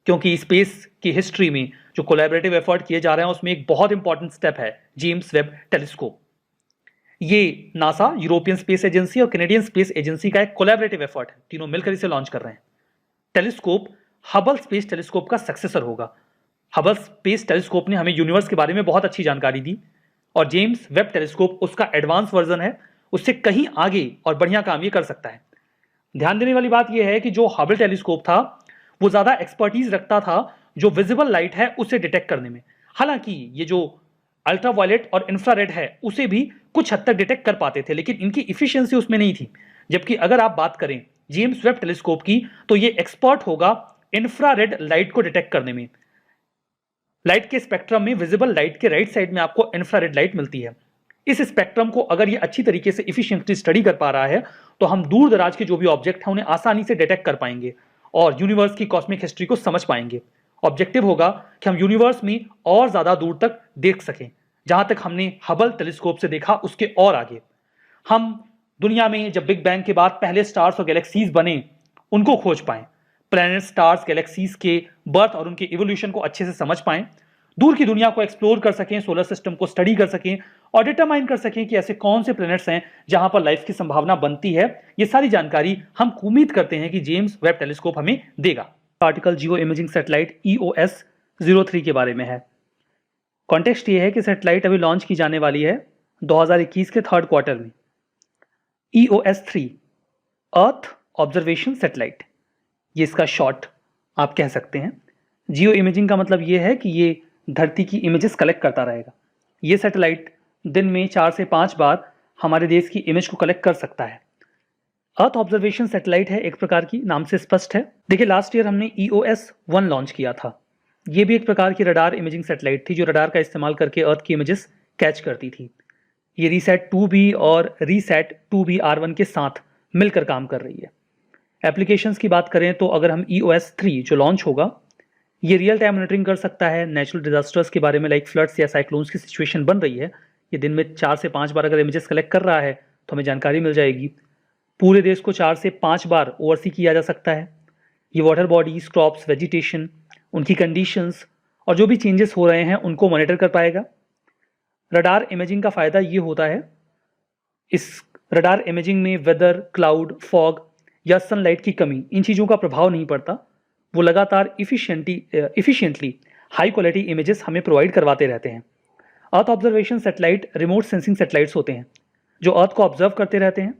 क्योंकि स्पेस की हिस्ट्री में जो कोलैबोरेटिव एफर्ट किए जा रहे हैं उसमें एक बहुत इंपॉर्टेंट स्टेप है जेम्स वेब टेलीस्कोप। ये नासा, यूरोपियन स्पेस एजेंसी और कैनेडियन स्पेस एजेंसी का एक कोलैबोरेटिव एफर्ट है, तीनों मिलकर इसे लॉन्च कर रहे हैं। टेलीस्कोप हबल स्पेस टेलीस्कोप का सक्सेसर होगा। हबल स्पेस टेलीस्कोप ने हमें यूनिवर्स के बारे में बहुत अच्छी जानकारी दी और जेम्स वेब टेलीस्कोप उसका एडवांस वर्जन है, उससे कहीं आगे और बढ़िया काम ये कर सकता है। ध्यान देने वाली बात यह है कि जो हबल टेलीस्कोप था वो ज्यादा एक्सपर्टीज रखता था जो विजिबल लाइट है उसे डिटेक्ट करने में। हालांकि ये जो अल्ट्रावायलेट और इंफ्रारेड है उसे भी कुछ हद तक डिटेक्ट कर पाते थे, लेकिन इनकी इफिशियंसी उसमें नहीं थी। जबकि अगर आप बात करें जेम्स वेब टेलीस्कोप की तो ये एक्सपर्ट होगा इंफ्रारेड लाइट को डिटेक्ट करने में। लाइट के स्पेक्ट्रम में विजिबल लाइट के राइट साइड में आपको इंफ्रारेड लाइट मिलती है। इस स्पेक्ट्रम को अगर ये अच्छी तरीके से इफिशिएंटली स्टडी कर पा रहा है तो हम दूर दराज के जो भी ऑब्जेक्ट हैं उन्हें आसानी से डिटेक्ट कर पाएंगे और यूनिवर्स की कॉस्मिक हिस्ट्री को समझ पाएंगे। ऑब्जेक्टिव होगा कि हम यूनिवर्स में और ज्यादा दूर तक देख सकें, जहां तक हमने हबल टेलीस्कोप से देखा उसके और आगे। हम दुनिया में जब बिग बैंग के बाद पहले स्टार्स और गैलेक्सीज बने उनको खोज पाएं, प्लैनेट, स्टार्स, गैलेक्सीज के बर्थ और उनके इवोल्यूशन को अच्छे से समझ पाएं, दूर की दुनिया को एक्सप्लोर कर सकें, सोलर सिस्टम को स्टडी कर सकें और डिटरमाइन कर सकें कि ऐसे कौन से प्लैनेट्स हैं जहां पर लाइफ की संभावना बनती है। ये सारी जानकारी हम उम्मीद करते हैं कि जेम्स वेब टेलीस्कोप हमें देगा। आर्टिकल जियो इमेजिंग सैटेलाइट EOS-03 के बारे में है। कॉन्टेक्स्ट ये है कि सैटेलाइट अभी लॉन्च की जाने वाली है 2021 के 3rd क्वार्टर में। EOS-3 अर्थ ऑब्जर्वेशन सैटेलाइट, ये इसका शॉर्ट आप कह सकते हैं। जियो इमेजिंग का मतलब ये है कि ये धरती की इमेजेस कलेक्ट करता रहेगा। ये सैटेलाइट दिन में 4 से 5 बार हमारे देश की इमेज को कलेक्ट कर सकता है। अर्थ ऑब्जर्वेशन सैटेलाइट है एक प्रकार की, नाम से स्पष्ट है। देखिए लास्ट ईयर हमने EOS-1 लॉन्च किया था। ये भी एक प्रकार की रडार इमेजिंग सैटेलाइट थी जो रडार का इस्तेमाल करके अर्थ की इमेजेस कैच करती थी। ये रीसैट 2B और रीसैट 2B R1 के साथ मिलकर काम कर रही है। एप्लीकेशंस की बात करें तो अगर हम EOS-3 जो लॉन्च होगा, ये रियल टाइम मॉनिटरिंग कर सकता है नेचुरल डिजास्टर्स के बारे में, लाइक फ्लड्स या साइक्लोन्स की सिचुएशन बन रही है। ये दिन में 4 से 5 बार अगर इमेजेस कलेक्ट कर रहा है तो हमें जानकारी मिल जाएगी। पूरे देश को 4 से 5 बार ओवरसी किया जा सकता है। ये वाटर बॉडीज, क्रॉप्स, वेजिटेशन, उनकी कंडीशंस और जो भी चेंजेस हो रहे हैं उनको मॉनिटर कर पाएगा। रडार इमेजिंग का फ़ायदा ये होता है, इस रडार इमेजिंग में वेदर, क्लाउड, फॉग या सनलाइट की कमी, इन चीज़ों का प्रभाव नहीं पड़ता। वो लगातार इफिशिएंटली हाई क्वालिटी इमेजेस हमें प्रोवाइड करवाते रहते हैं। Earth observation satellite remote sensing satellites होते हैं जो अर्थ को ऑब्जर्व करते रहते हैं।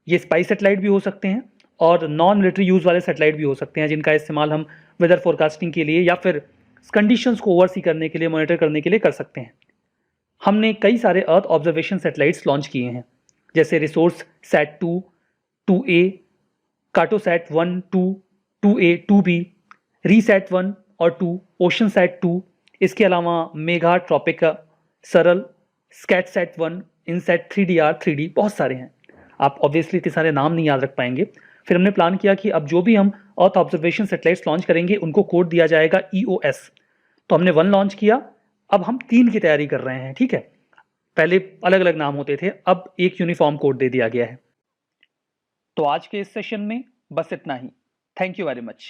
ये स्पाई सैटेलाइट भी हो सकते हैं और नॉन मिलिट्री यूज़ वाले सैटेलाइट भी हो सकते हैं जिनका इस्तेमाल हम वेदर फोरकास्टिंग के लिए या फिर कंडीशंस को ओवरसी करने के लिए, मॉनिटर करने के लिए कर सकते हैं। हमने कई सारे अर्थ ऑब्जर्वेशन सैटेलाइट्स लॉन्च किए हैं, जैसे resource set 2, 2A, Cartosat 1, 2, 2A, 2B, RISAT 1 और 2, ओशन सैट 2, इसके अलावा मेगा, ट्रॉपिका, सरल, स्कैटसैट 1, इनसैट 3DR, 3D, बहुत सारे हैं। आप ऑब्वियसली इतने सारे नाम नहीं याद रख पाएंगे। फिर हमने प्लान किया कि अब जो भी हम अर्थ ऑब्जर्वेशन सैटेलाइट्स लॉन्च करेंगे उनको कोड दिया जाएगा EOS। तो हमने 1 लॉन्च किया, अब हम 3 की तैयारी कर रहे हैं, ठीक है। पहले अलग अलग नाम होते थे, अब एक यूनिफॉर्म कोड दे दिया गया है। तो आज के इस सेशन में बस इतना ही। Thank you very much.